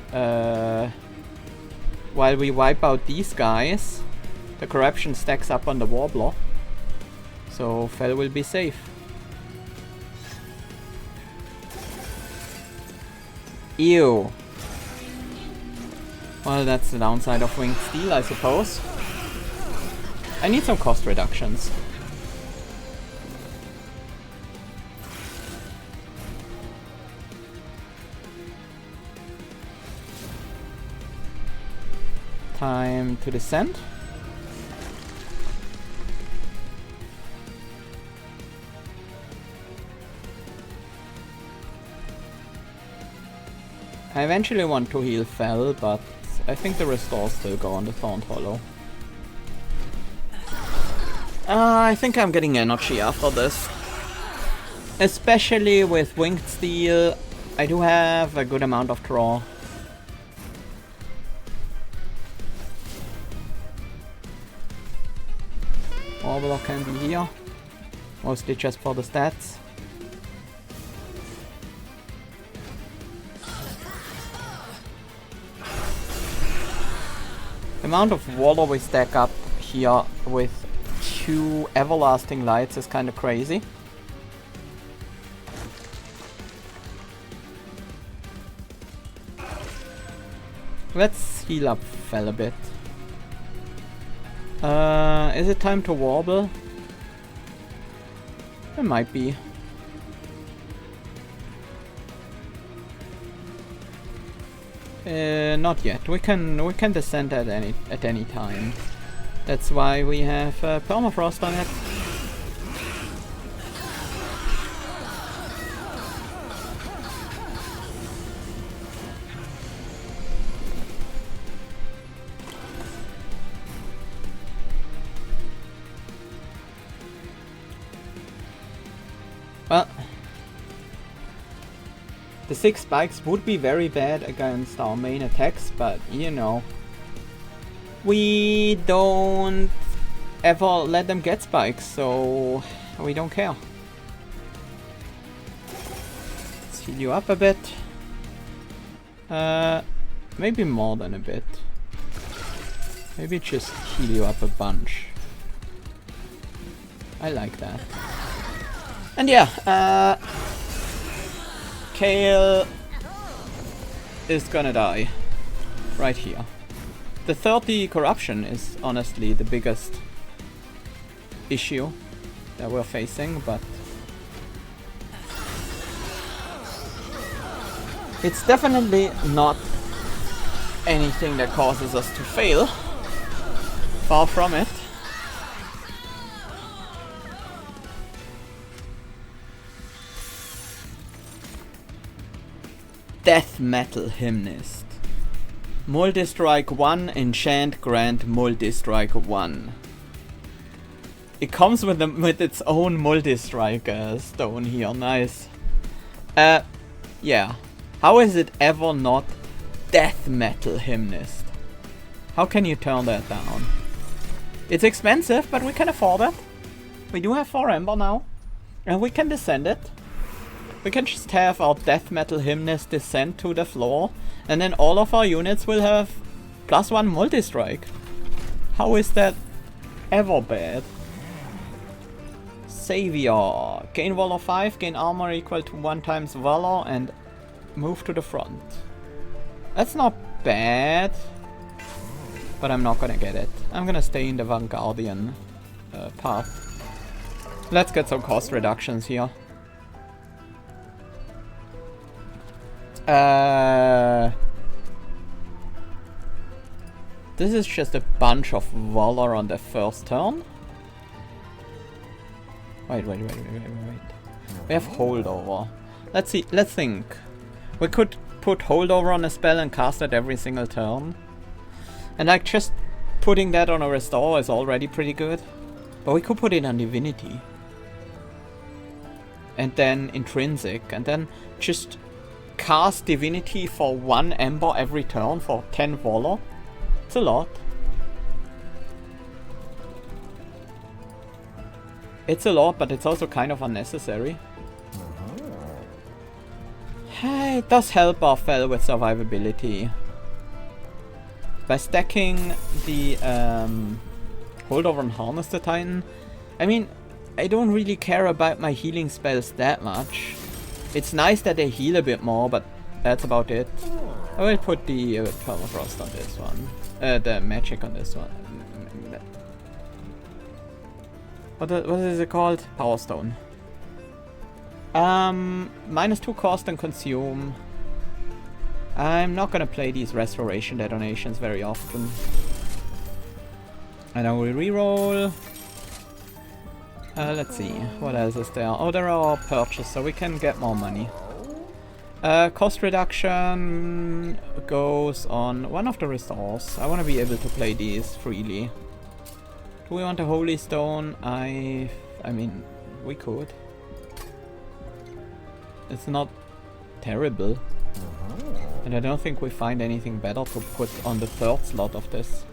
S1: while we wipe out these guys, the corruption stacks up on the Warbler. So Fel will be safe. Ew. Well, that's the downside of Winged Steel, I suppose. I need some cost reductions. Time to descend. I eventually want to heal Fel, but I think the restores still go on the Thorned Hollow. I think I'm getting energy after this. Especially with Winged Steel, I do have a good amount of draw. Warbler can be here, mostly just for the stats. The amount of water we stack up here with 2 everlasting lights is kind of crazy. Let's heal up Fel a bit. Is it time to warble? It might be. Not yet. We can descend at any time. That's why we have permafrost on it. Well, the 6 spikes would be very bad against our main attacks, but you know, we don't ever let them get spikes, so we don't care. Let's heal you up a bit. Maybe more than a bit. Maybe just heal you up a bunch. I like that. And yeah, Kale is gonna die right here. The 30 corruption is honestly the biggest issue that we're facing, but it's definitely not anything that causes us to fail. Far from it. Death Metal Hymnist. Multi-strike 1, enchant, grant multi-strike 1. It comes with its own multi-strike stone here, nice. Yeah. How is it ever not Death Metal Hymnist? How can you turn that down? It's expensive, but we can afford it. We do have 4 Ember now, and we can descend it. We can just have our Death Metal Hymnist descend to the floor, and then all of our units will have +1 multi-strike. How is that ever bad? Savior. Gain Valor 5, gain armor equal to 1 times Valor, and move to the front. That's not bad, but I'm not gonna get it. I'm gonna stay in the Vanguardian path. Let's get some cost reductions here. This is just a bunch of Valor on the first turn. Wait. We have Holdover. Let's see, let's think. We could put Holdover on a spell and cast it every single turn. And like just putting that on a Restore is already pretty good. But we could put it on Divinity. And then Intrinsic. And then just cast Divinity for 1 Ember every turn for 10 Valor. It's a lot. It's a lot, but it's also kind of unnecessary. It does help our Fel with survivability. By stacking the Holdover and Harness the Titan. I mean, I don't really care about my healing spells that much. It's nice that they heal a bit more, but that's about it. I will put the Permafrost on this one. The magic on this one. What is it called? Power Stone. -2 cost and consume. I'm not gonna play these restoration detonations very often. And I will reroll. Let's see, what else is there? Oh, there are purchases, so we can get more money. Cost reduction goes on one of the restores. I want to be able to play these freely. Do we want a Holy Stone? I mean, we could. It's not terrible. And I don't think we find anything better to put on the 3rd slot of this.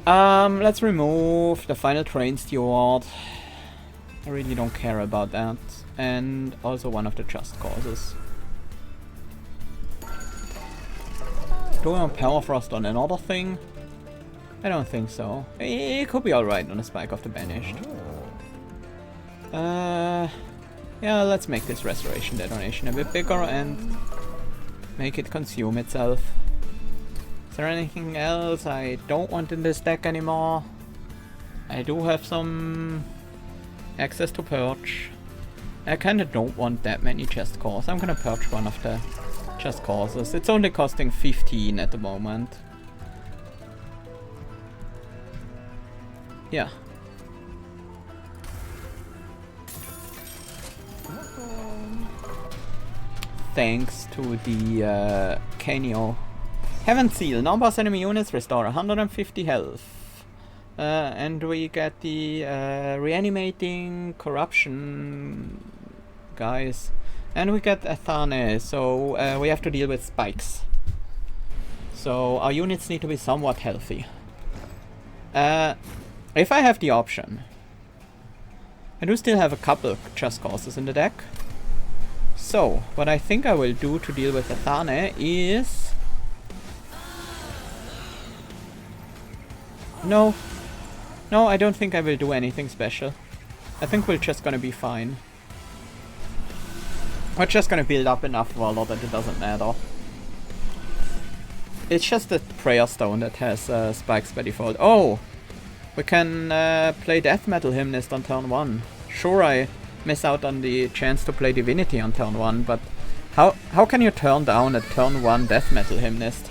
S1: Let's remove the Final Train Steward. I really don't care about that. And also one of the Just Causes. Do we want Power Frost on another thing? I don't think so. It could be alright on a Spike of the Banished. Yeah, let's make this Restoration Detonation a bit bigger and make it consume itself. Is there anything else I don't want in this deck anymore? I do have some access to Purge. I kinda don't want that many Just Cause. I'm gonna Purge one of the Just Causes. It's only costing 15 at the moment. Yeah. Thanks to the Kenyo. Heaven Seal. Non-boss enemy units restore 150 health. And we get the reanimating corruption guys. And we get Athane, so we have to deal with spikes. So our units need to be somewhat healthy. If I have the option, I do still have a couple Just Causes in the deck. So, what I think I will do to deal with Athane is... No, I don't think I will do anything special. I think we're just gonna be fine. We're just gonna build up enough Valor that it doesn't matter. It's just the Prayer Stone that has spikes by default. Oh! We can play Death Metal Hymnist on turn 1. Sure, I miss out on the chance to play Divinity on turn 1, but how can you turn down a turn 1 Death Metal Hymnist?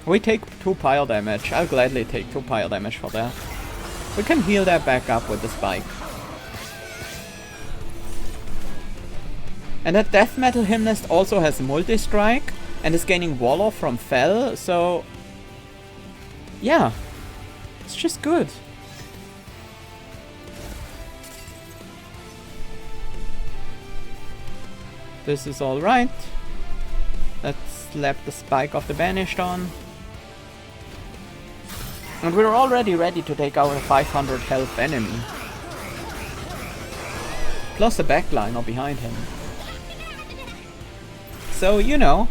S1: We take 2 pyre damage. I'll gladly take 2 pyre damage for that. We can heal that back up with the spike. And that Death Metal Hymnist also has multi-strike and is gaining Valor from Fel, so... yeah. It's just good. This is alright. Let's slap the Spike of the Banished on. And we're already ready to take out a 500 health enemy. Plus a backliner behind him. So, you know.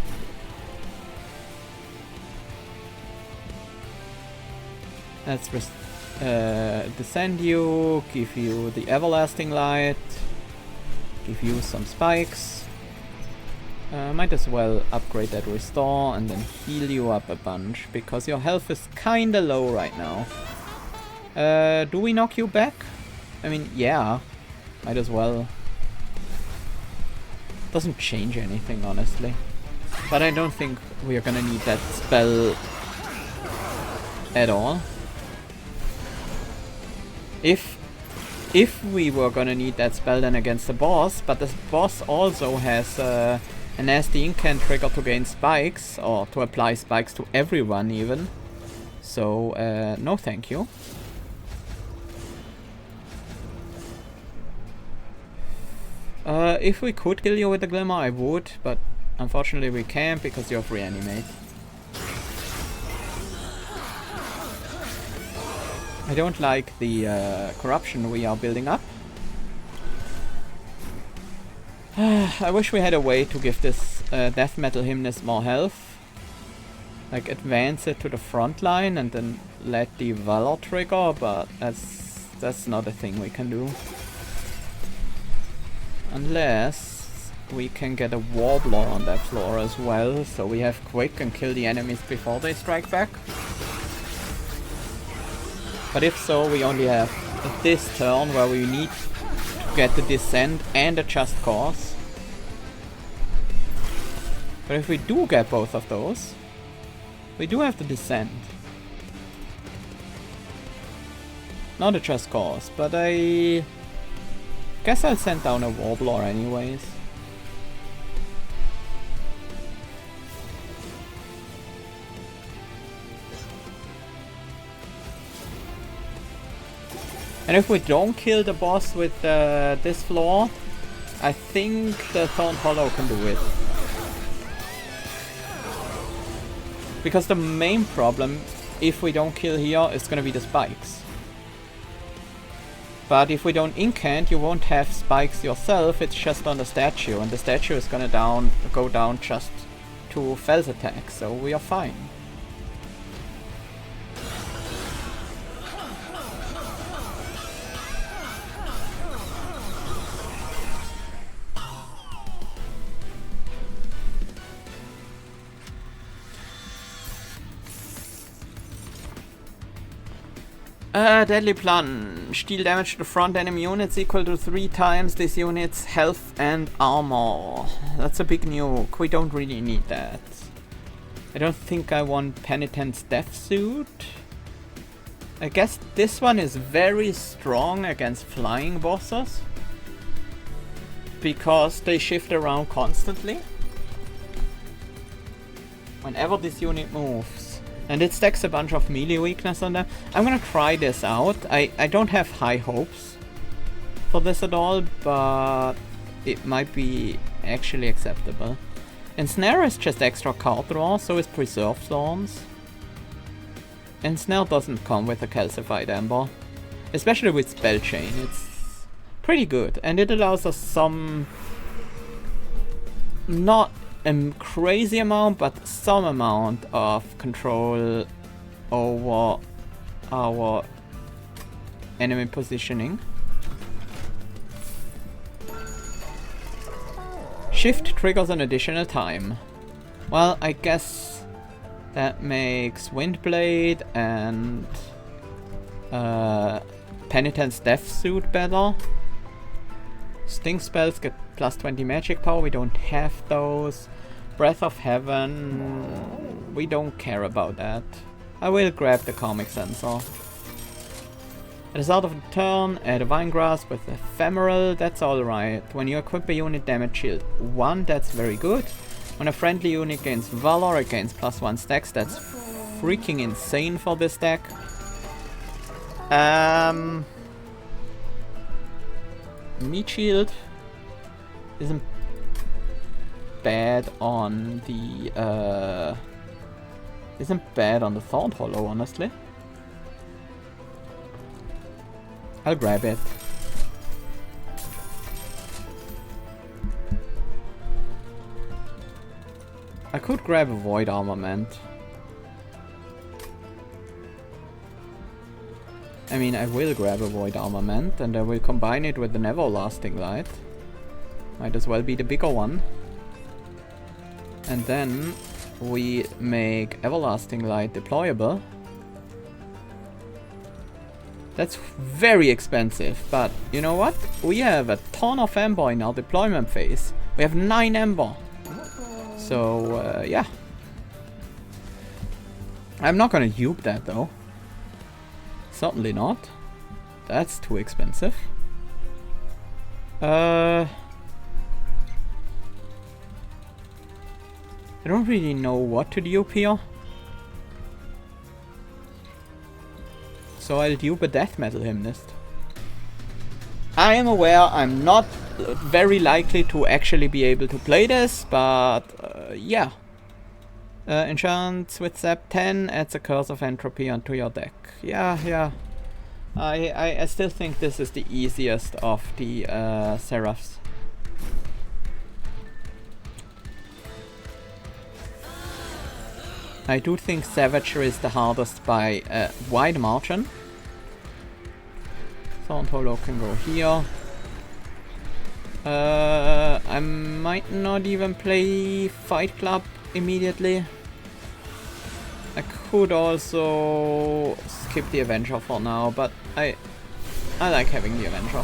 S1: Let's descend you, give you the Everlasting Light, give you some spikes. Might as well upgrade that Restore and then heal you up a bunch, because your health is kinda low right now. Do we knock you back? I mean, yeah. Might as well. Doesn't change anything, honestly. But I don't think we are gonna need that spell at all. If we were gonna need that spell then against the boss, but the boss also has a nasty incant trigger to gain spikes, or to apply spikes to everyone even. So, no thank you. If we could kill you with the Glimmer, I would, but unfortunately we can't because you have Reanimate. I don't like the corruption we are building up. I wish we had a way to give this Death Metal Hymnist more health. Like advance it to the front line and then let the Valor trigger, but that's not a thing we can do. Unless we can get a Warbler on that floor as well, so we have quick and kill the enemies before they strike back. But if so, we only have this turn where we need to get the Descent and a Just Cause. But if we do get both of those, we do have the Descent. Not a Just Cause, but I guess I'll send down a Warbler anyways. And if we don't kill the boss with this floor, I think the Thorn Hollow can do it. Because the main problem, if we don't kill here, is gonna be the spikes. But if we don't incant, you won't have spikes yourself, it's just on the statue, and the statue is gonna go down just to Fel's attack, so we are fine. Deadly Plunge. Deal damage to the front enemy units equal to 3 times this unit's health and armor. That's a big nuke. We don't really need that. I don't think I want Penitent's Death Suit. I guess this one is very strong against flying bosses, because they shift around constantly whenever this unit moves. And it stacks a bunch of melee weakness on them. I'm gonna try this out. I don't have high hopes for this at all, but it might be actually acceptable. Ensnare is just extra card draw, so is Preserve Thorns. Ensnare doesn't come with a Calcified Ember, especially with Spell Chain. It's pretty good, and it allows us some, not a crazy amount, but some amount of control over our enemy positioning. Shift triggers an additional time. Well, I guess that makes Windblade and Penitent's Death Suit better. Sting spells get plus 20 magic power, we don't have those. Breath of Heaven, we don't care about that. I will grab the Karmic Sensor. At the start of the turn, add a Vine Grasp with Ephemeral, that's alright. When you equip a unit damage shield 1, that's very good. When a friendly unit gains Valor, it gains +1 stacks, that's freaking insane for this deck. Meat Shield isn't bad on the Thought Hollow, honestly. I'll grab it. I could grab a Void Armament. I mean, I will grab a Void Armament and I will combine it with an Everlasting Light. Might as well be the bigger one. And then we make Everlasting Light deployable. That's very expensive, but you know what? We have a ton of Ember in our deployment phase. We have 9 Ember. So, yeah. I'm not gonna dupe that though. Certainly not. That's too expensive. I don't really know what to dupe here. So I'll dupe a Death Metal Hymnist. I am aware I'm not very likely to actually be able to play this, but yeah. Enchant with Zap 10 adds a Curse of Entropy onto your deck. Yeah. I still think this is the easiest of the Seraphs. I do think Savagery is the hardest by a wide margin. Thorn Hollow can go here. I might not even play Fight Club immediately. I could also skip the Avenger for now, but I like having the Avenger.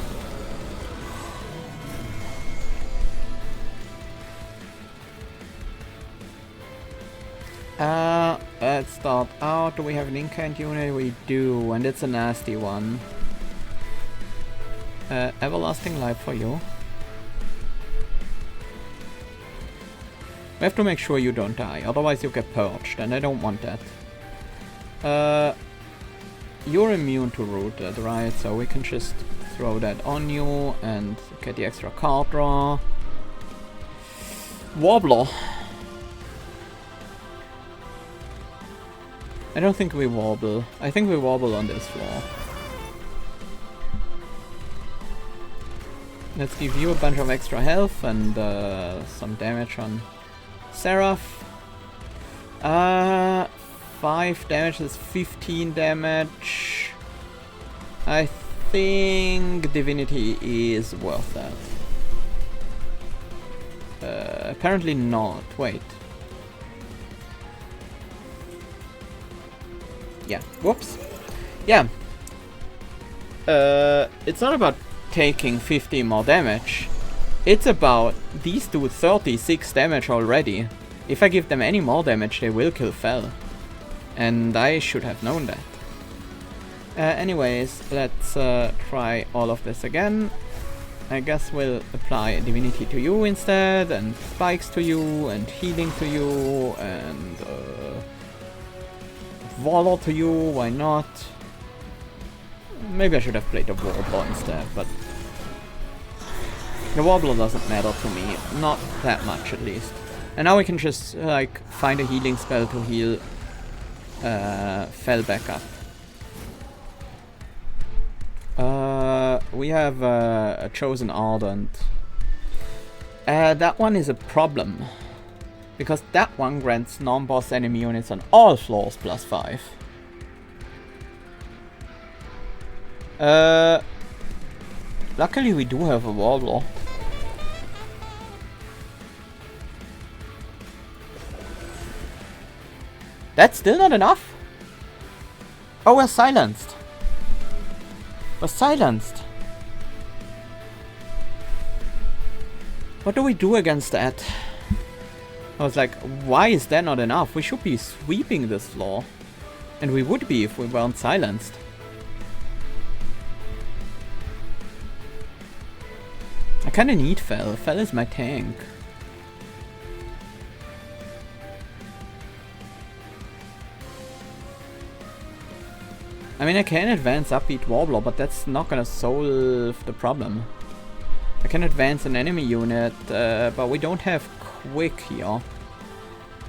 S1: Let's start out. Do we have an Incant unit? We do, and it's a nasty one. Everlasting Life for you. We have to make sure you don't die, otherwise you get purged, and I don't want that. You're immune to Rooted, right? So we can just throw that on you and get the extra card draw. Wobbler. I don't think we wobble. I think we wobble on this floor. Let's give you a bunch of extra health and some damage on Seraph. 5 damage is 15 damage. I think Divinity is worth that. Apparently not. Wait. Yeah. Whoops. Yeah. It's not about taking 50 more damage. It's about these do 36 damage already. If I give them any more damage, they will kill Fel. And I should have known that. Anyways, let's try all of this again. I guess we'll apply Divinity to you instead, and Spikes to you, and Healing to you, and Valor to you, why not? Maybe I should have played the Warbler instead, but the Warbler doesn't matter to me, not that much at least. And now we can just like find a healing spell to heal Fel back up. We have a Chosen Ardent. That one is a problem. Because that one grants non-boss enemy units on all floors +5. Luckily we do have a Warbler. That's still not enough? Oh, we're silenced. We're silenced. What do we do against that? I was like, why is that not enough? We should be sweeping this floor. And we would be if we weren't silenced. I kinda need Fel. Fel is my tank. I mean, I can advance Upbeat Warbler, but that's not gonna solve the problem. I can advance an enemy unit, but we don't have Quick here.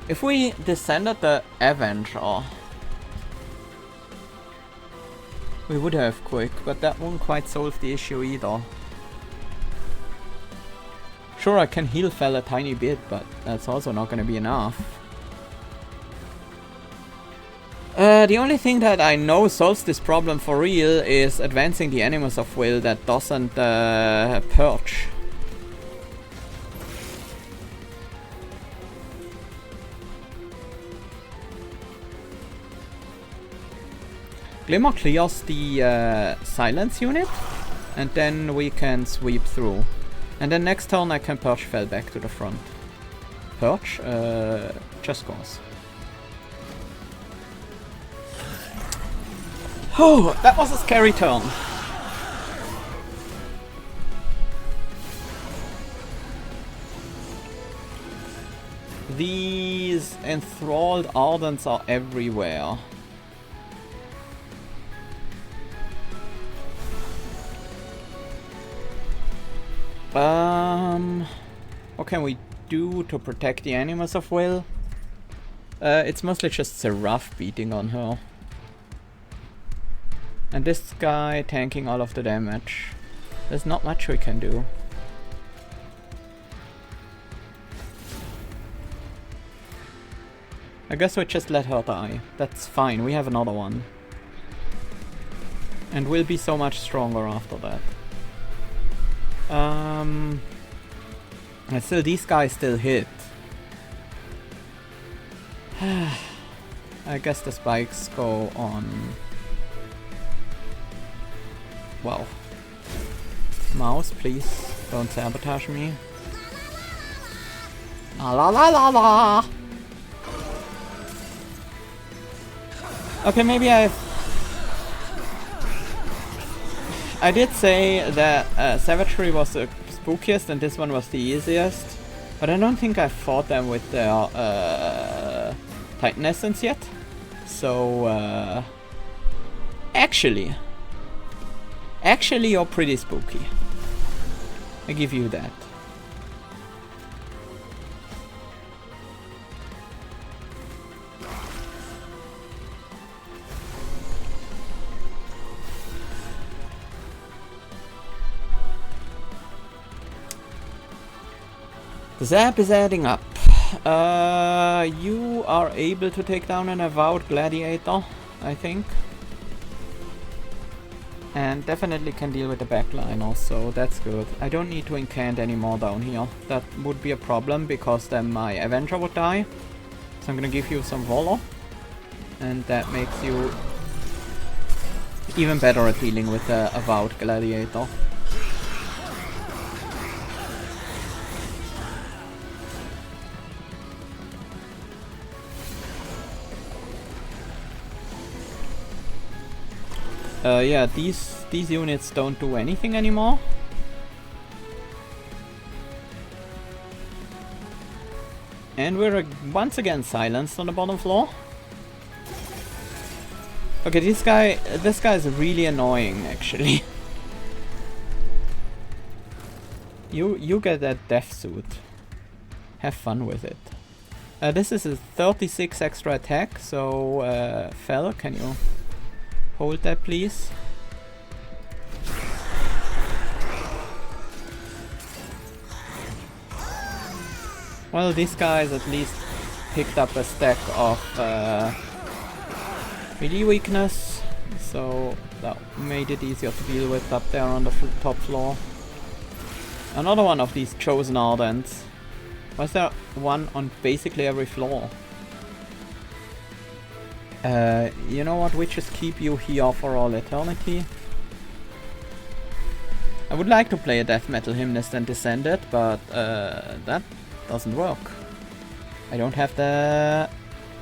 S1: If we descended the Avenger, we would have Quick, but that won't quite solve the issue either. Sure, I can heal Fel a tiny bit, but that's also not gonna be enough. The only thing that I know solves this problem for real is advancing the Animus of Will that doesn't perch. Glimmer clears the silence unit, and then we can sweep through. And then next turn I can perch Fel back to the front. Perch? Just cause. Oh, that was a scary turn. These enthralled Ardents are everywhere. What can we do to protect the Animus of Will? It's mostly just Seraph beating on her. And this guy tanking all of the damage. There's not much we can do. I guess we just let her die. That's fine, we have another one. And we'll be so much stronger after that. And still, these guys still hit. I guess the spikes go on. Wow. Mouse, please don't sabotage me. La la la la la! Okay, maybe I did say that Savagery was the spookiest and this one was the easiest, but I don't think I fought them with their Titan Essence yet. So, actually, you're pretty spooky. I give you that. The zap is adding up. You are able to take down an avowed gladiator, I think. And definitely can deal with the backline also, that's good. I don't need to incant anymore down here. That would be a problem because then my Avenger would die. So I'm gonna give you some Valor. And that makes you even better at dealing with the avowed gladiator. Yeah, these units don't do anything anymore. And we're once again silenced on the bottom floor. Okay, this guy is really annoying, actually. You get that death suit. Have fun with it. This is a 36 extra attack, so Fel, can you hold that, please? Well, these guys at least picked up a stack of melee weakness, so that made it easier to deal with up there on the top floor. Another one of these chosen ardents. Why is there one on basically every floor? You know what, we just keep you here for all eternity. I would like to play a death metal hymnist and Descended, but that doesn't work. I don't have the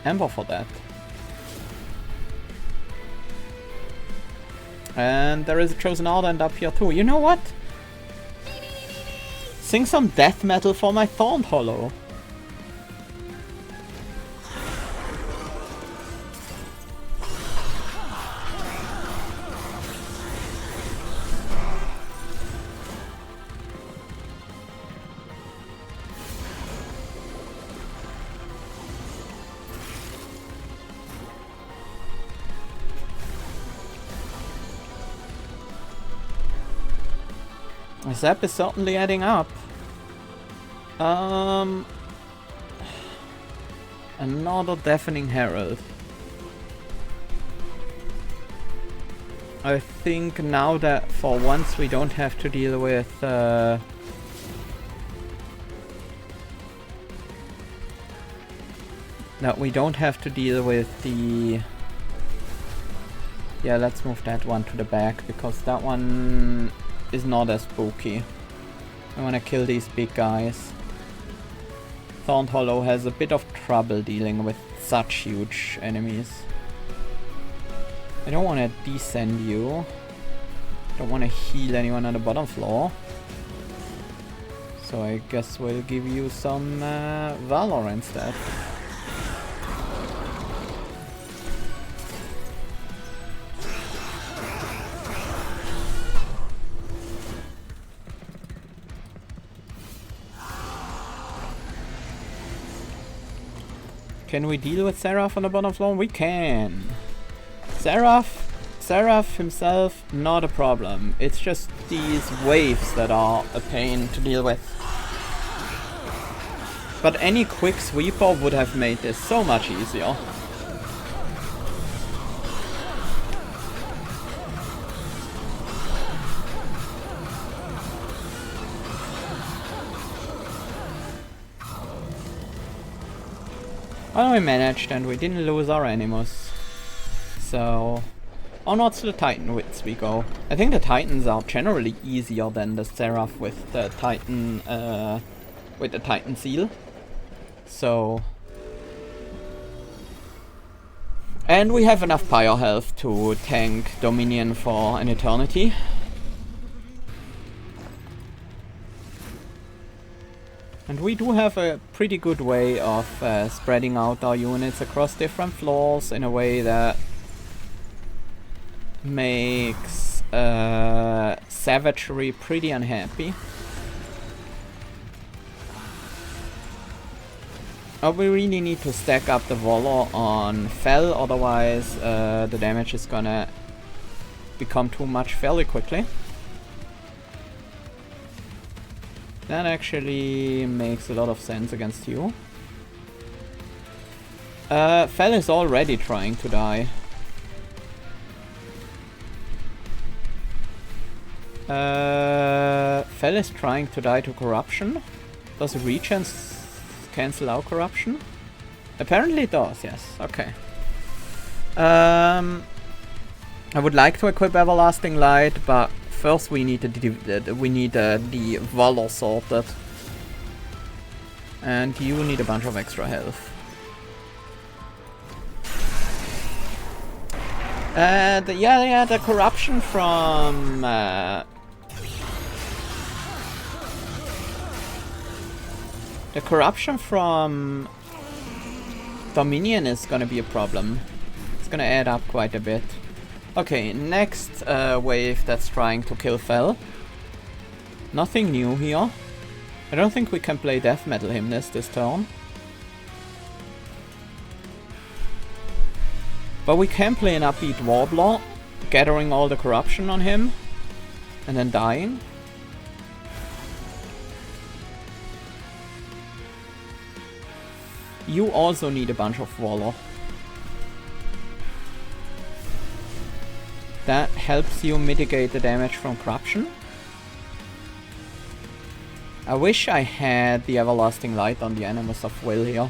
S1: Ember for that. And there is a chosen ardent up here too. You know what? Sing some death metal for my Thorned Hollow. This app is certainly adding up. Another Deafening Herald. I think now that for once we don't have to deal with that we don't have to deal with the... Yeah, let's move that one to the back because that one is not as spooky. I wanna kill these big guys. Thorned Hollow has a bit of trouble dealing with such huge enemies. I don't wanna descend you. Don't wanna heal anyone on the bottom floor. So I guess we'll give you some Valor instead. Can we deal with Seraph on the bottom floor? We can. Seraph himself, not a problem. It's just these waves that are a pain to deal with. But any quick sweeper would have made this so much easier. Well, we managed and we didn't lose our Animus. So, onwards to the Titan wits we go. I think the Titans are generally easier than the Seraph with the Titan seal. So, and we have enough Pyre health to tank Dominion for an eternity. And we do have a pretty good way of spreading out our units across different floors in a way that makes Savagery pretty unhappy. We really need to stack up the Valor on Fel, otherwise the damage is gonna become too much fairly quickly. That actually makes a lot of sense against you. Fel is already trying to die. Fel is trying to die to corruption. Does regens cancel out corruption? Apparently it does, yes. Okay. I would like to equip Everlasting Light, but first we need the Valor sorted. And you need a bunch of extra health. The corruption from Dominion is gonna be a problem. It's gonna add up quite a bit. Okay, next wave that's trying to kill Fel. Nothing new here. I don't think we can play Death Metal Hymnist this turn. But we can play an upbeat Warbler, gathering all the corruption on him, and then dying. You also need a bunch of Valor. That helps you mitigate the damage from corruption. I wish I had the Everlasting Light on the Animus of Will here.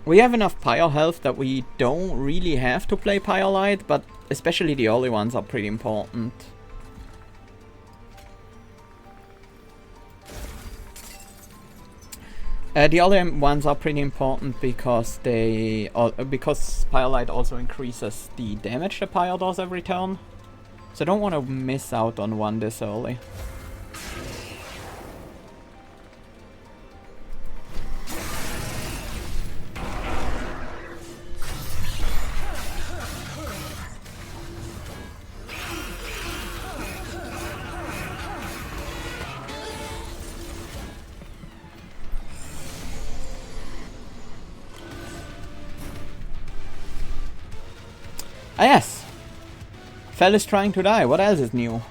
S1: We have enough Pyre health that we don't really have to play Pyre Light, but especially the early ones are pretty important. The other ones are pretty important because because Pyre Light also increases the damage the Pyre does every turn. So I don't want to miss out on one this early. Ah yes! Fel is trying to die, what else is new?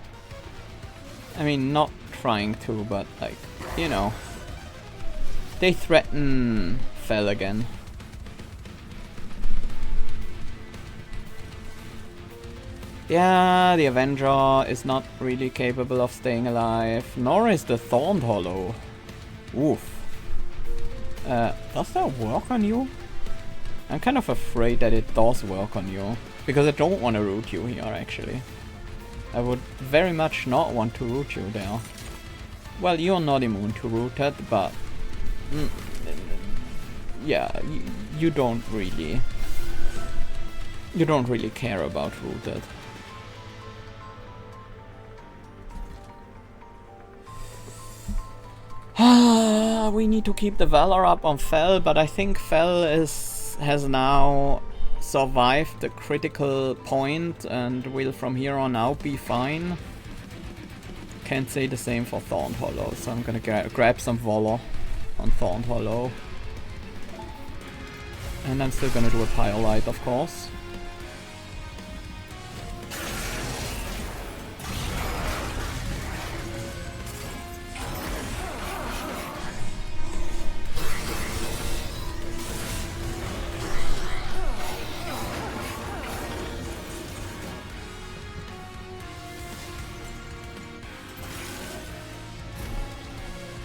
S1: I mean, not trying to, but like, you know. They threaten Fel again. Yeah, the Avenger is not really capable of staying alive, nor is the Thorned Hollow. Oof. Does that work on you? I'm kind of afraid that it does work on you. Because I don't want to root you here, actually. I would very much not want to root you there. Well, you're not immune to rooted, but... yeah, you don't really... You don't really care about rooted. We need to keep the Valor up on Fel, but I think Fel has now survived the critical point and will from here on out be fine. Can't say the same for Thorned Hollow, so I'm gonna grab some Valor on Thorned Hollow. And I'm still gonna do a Pyre Light, of course.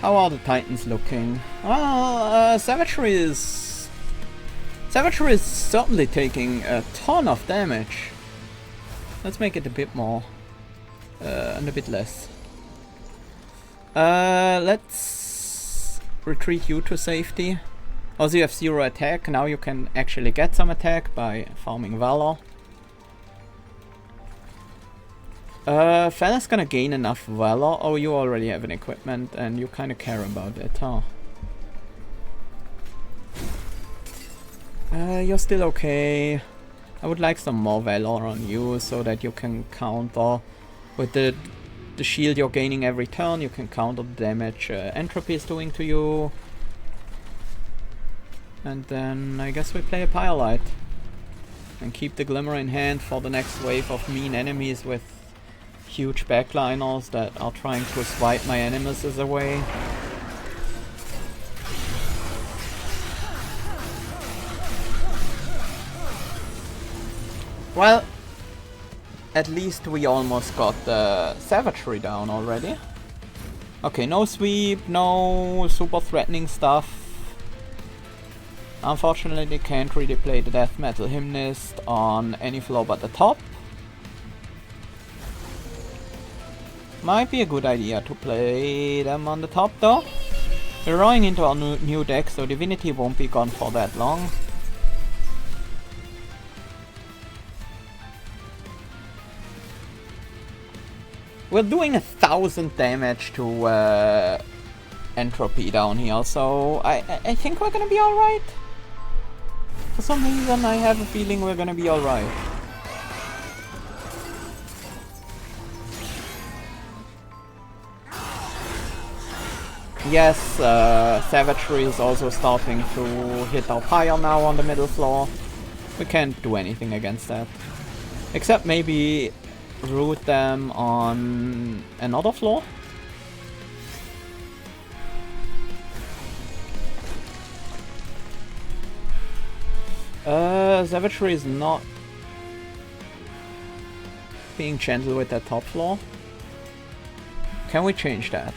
S1: How are the Titans looking? Savagery is certainly taking a ton of damage. Let's make it a bit more and a bit less. Let's retreat you to safety. Also, you have 0 attack. Now you can actually get some attack by farming Valor. Fella's gonna gain enough Valor. Oh, you already have an equipment and you kinda care about it, huh? You're still okay. I would like some more Valor on you so that you can counter with the shield you're gaining every turn. You can counter the damage Entropy is doing to you. And then I guess we play a Pyre Light and keep the Glimmer in hand for the next wave of mean enemies with huge backliners that are trying to swipe my Animuses away. Well, at least we almost got the savagery down already. Okay, no sweep, no super threatening stuff. Unfortunately, can't really play the death metal hymnist on any floor but the top. Might be a good idea to play them on the top though. We're rolling into our new deck, so Divinity won't be gone for that long. We're doing 1000 damage to Entropy down here, so I think we're gonna be alright. For some reason I have a feeling we're gonna be alright. Yes, Savagery is also starting to hit our pyre now on the middle floor. We can't do anything against that. Except maybe root them on another floor? Savagery is not being gentle with that top floor. Can we change that?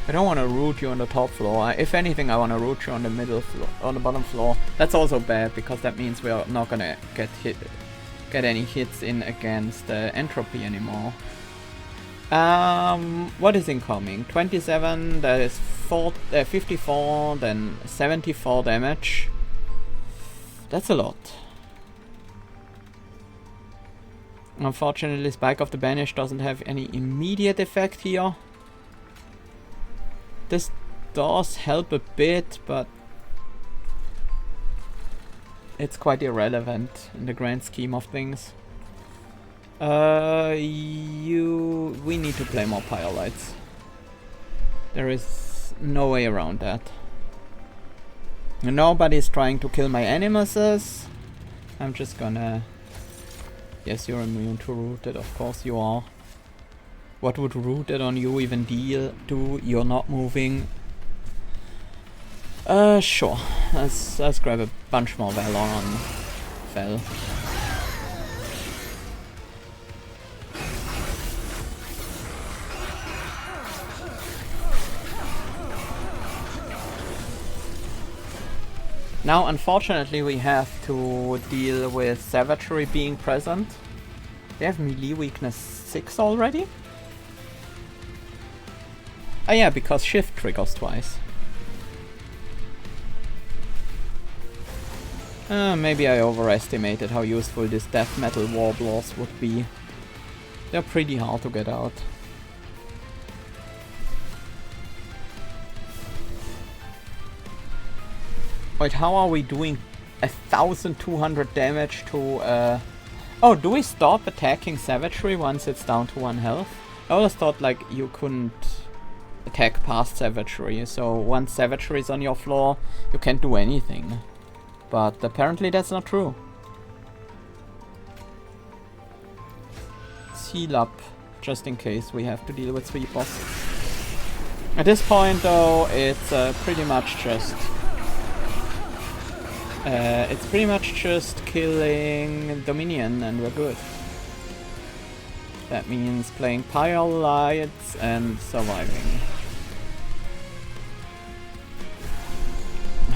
S1: I don't want to root you on the top floor. If anything, I want to root you on the middle floor, on the bottom floor. That's also bad because that means we are not gonna get any hits in against Entropy anymore. What is incoming? 27. That is 54. Then 74 damage. That's a lot. Unfortunately, Spike of the Banish doesn't have any immediate effect here. This does help a bit, but it's quite irrelevant in the grand scheme of things. We need to play more Pyre Lights. There is no way around that. Nobody's trying to kill my animuses. I'm just gonna... Yes, you're immune to Rooted, of course you are. What would Rooted on you even do? You're not moving. Sure. Let's grab a bunch more Valor on Fel. Now, unfortunately, we have to deal with Savagery being present. They have melee weakness 6 already? Oh yeah, because shift triggers twice. Maybe I overestimated how useful these death metal warblers would be. They're pretty hard to get out. Wait, how are we doing 1200 damage to Oh, do we stop attacking Savagery once it's down to 1 health? I always thought like you couldn't attack past Savagery, so once Savagery is on your floor, you can't do anything. But apparently that's not true. Seal up, just in case we have to deal with sweepers. At this point though, it's pretty much just killing Dominion and we're good. That means playing Pyre Lights and surviving.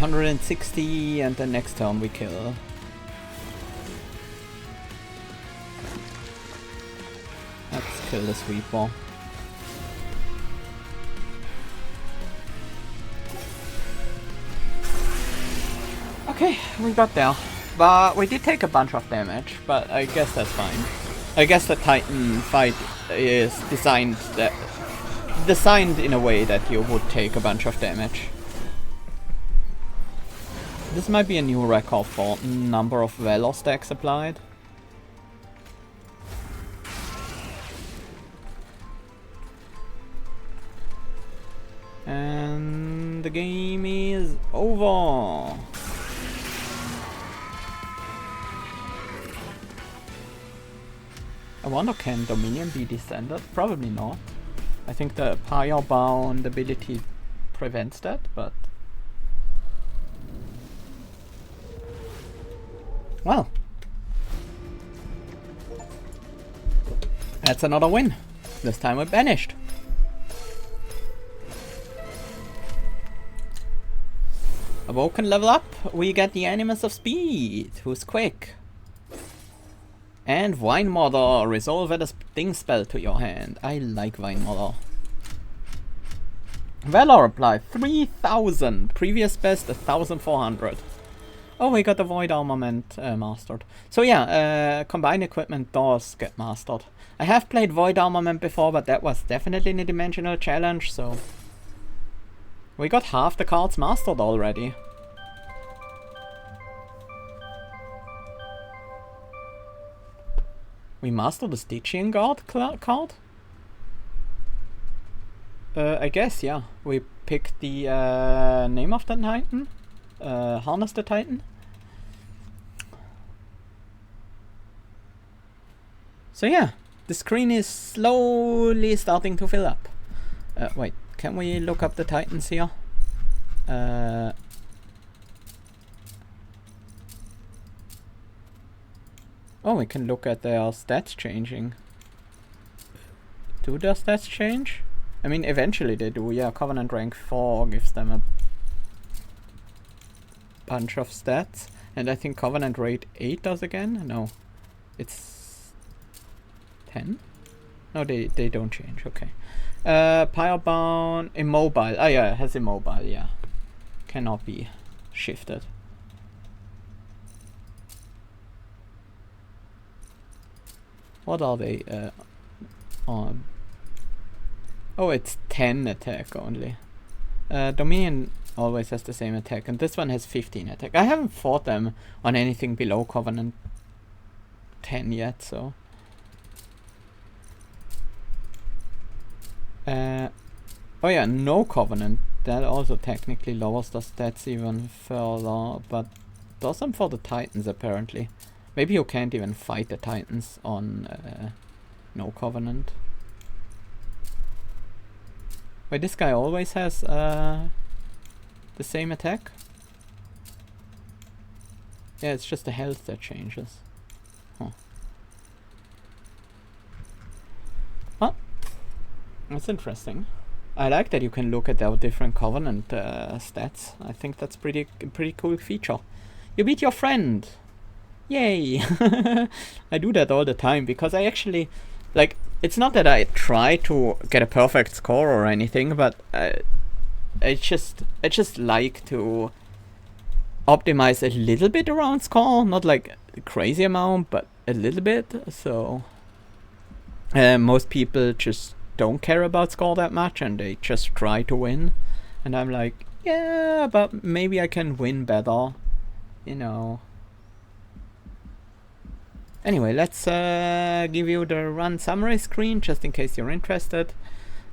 S1: 160 and the next turn we kill. Let's kill the sweeper. Okay, we got there. But we did take a bunch of damage, but I guess that's fine. I guess the Titan fight is designed in a way that you would take a bunch of damage. This might be a new record for number of Valor stacks applied. And the game is over. I wonder, can Dominion be descended? Probably not. I think the Pyre Bound ability prevents that, but... Well. That's another win. This time we're banished. Awoken level up. We get the Animus of Speed, who's quick. And Vine Mother. Resolve a sting spell to your hand. I like Vine Mother. Valor apply 3000. Previous best 1400. Oh, we got the Void Armament mastered. So yeah, combined equipment does get mastered. I have played Void Armament before, but that was definitely in a dimensional challenge, so... We got half the cards mastered already. We mastered the Stygian Guard card? I guess, yeah. We picked the name of the Titan. Harness the Titan. So yeah, the screen is slowly starting to fill up. Wait, can we look up the Titans here? Oh, we can look at their stats changing. Do their stats change? I mean, eventually they do, yeah. Covenant rank 4 gives them a bunch of stats. And I think Covenant rate 8 does again? No. It's 10? No, they don't change, okay. Pirebound, immobile. Oh yeah, it has immobile, yeah. Cannot be shifted. What are they on? Oh, it's 10 attack only. Dominion always has the same attack, and this one has 15 attack. I haven't fought them on anything below Covenant 10 yet, so... oh yeah, no Covenant. That also technically lowers the stats even further, but does them for the Titans apparently. Maybe you can't even fight the Titans on no Covenant. Wait, this guy always has the same attack? Yeah, it's just the health that changes. Huh. Well, that's interesting. I like that you can look at our different Covenant stats. I think that's pretty cool feature. You beat your friend! Yay! I do that all the time because I actually, like, it's not that I try to get a perfect score or anything, but I just like to optimize a little bit around score, not like a crazy amount, but a little bit. So most people just don't care about score that much and they just try to win, and I'm like, yeah, but maybe I can win better, you know. Anyway, let's give you the run summary screen just in case you're interested.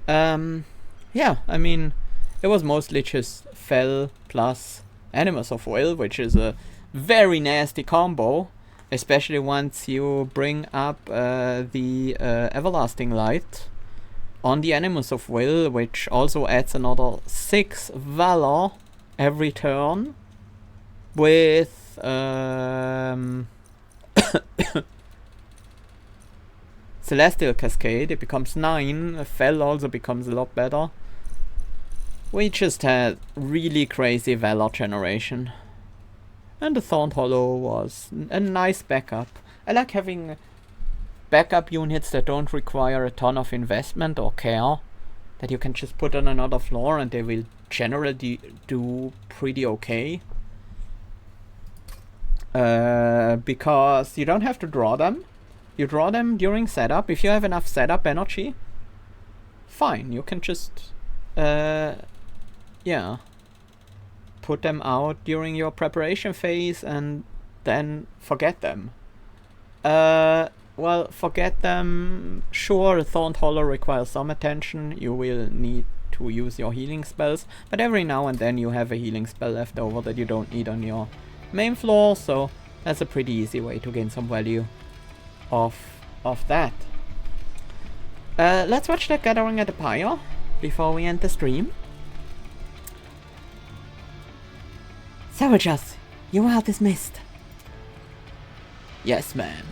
S1: Yeah, I mean, it was mostly just Fel plus Animus of Will, which is a very nasty combo, especially once you bring up the Everlasting Light on the Animus of Will, which also adds another 6 Valor every turn with Celestial Cascade. It becomes 9. Fel also becomes a lot better. We just had really crazy Valor generation. And the Thorned Hollow was a nice backup. I like having backup units that don't require a ton of investment or care, that you can just put on another floor and they will generally do pretty okay. Because you don't have to draw them. You draw them during setup. If you have enough setup energy, fine, you can just yeah, put them out during your preparation phase and then forget them. Well, forget them. Sure, Thorned Hollow requires some attention. You will need to use your healing spells, but every now and then you have a healing spell left over that you don't need on your main floor, so that's a pretty easy way to gain some value of that. Let's watch the Gathering at the Pyre before we end the stream. Soldiers, you are dismissed. Yes, ma'am.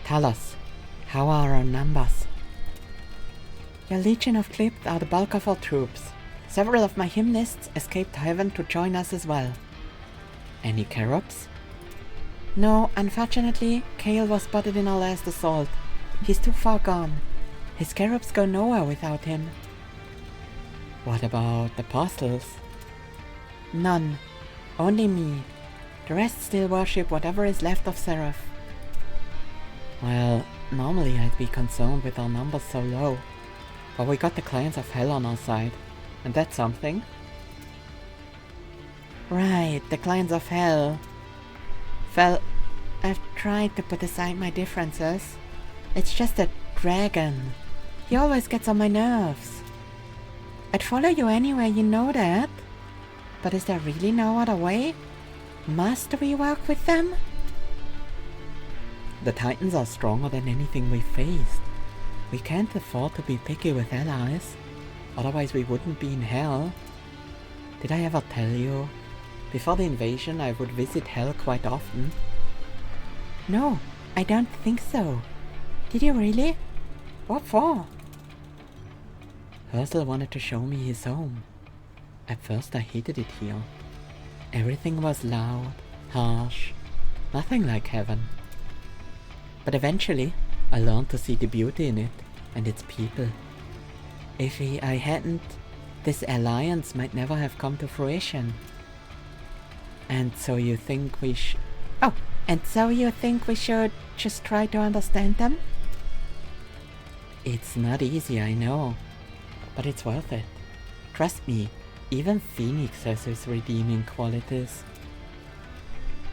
S1: Tell us, how are our numbers? Your Legion of Clipped are the bulk of our troops. Several of my hymnists escaped heaven to join us as well. Any Cherubs? No, unfortunately, Kale was spotted in our last assault. He's too far gone. His Cherubs go nowhere without him. What about the Apostles? None. Only me. The rest still worship whatever is left of Seraph. Well, normally I'd be concerned with our numbers so low. But we got the Clans of Hell on our side. And that's something. Right, the Clans of Hell. Well, I've tried to put aside my differences. It's just that dragon. He always gets on my nerves. I'd follow you anywhere, you know that. But is there really no other way? Must we work with them? The Titans are stronger than anything we've faced. We can't afford to be picky with allies. Otherwise we wouldn't be in hell. Did I ever tell you? Before the invasion I would visit hell quite often. No, I don't think so. Did you really? What for? Ursel wanted to show me his home. At first I hated it here. Everything was loud, harsh, nothing like heaven. But eventually I learned to see the beauty in it and its people. If I hadn't, this alliance might never have come to fruition. And so you think we should just try to understand them? It's not easy, I know. But it's worth it. Trust me, even Phoenix has his redeeming qualities.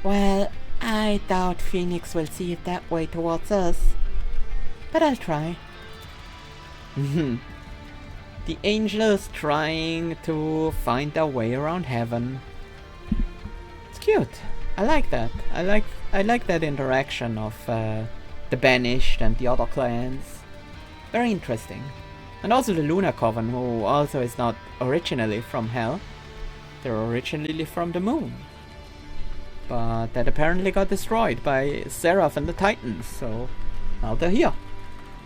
S1: Well, I doubt Phoenix will see it that way towards us. But I'll try. The angels trying to find their way around heaven. It's cute. I like that. I like that interaction of the Banished and the other clans. Very interesting. And also the Lunar Coven, who also is not originally from Hell. They're originally from the moon. But that apparently got destroyed by Seraph and the Titans, so now they're here.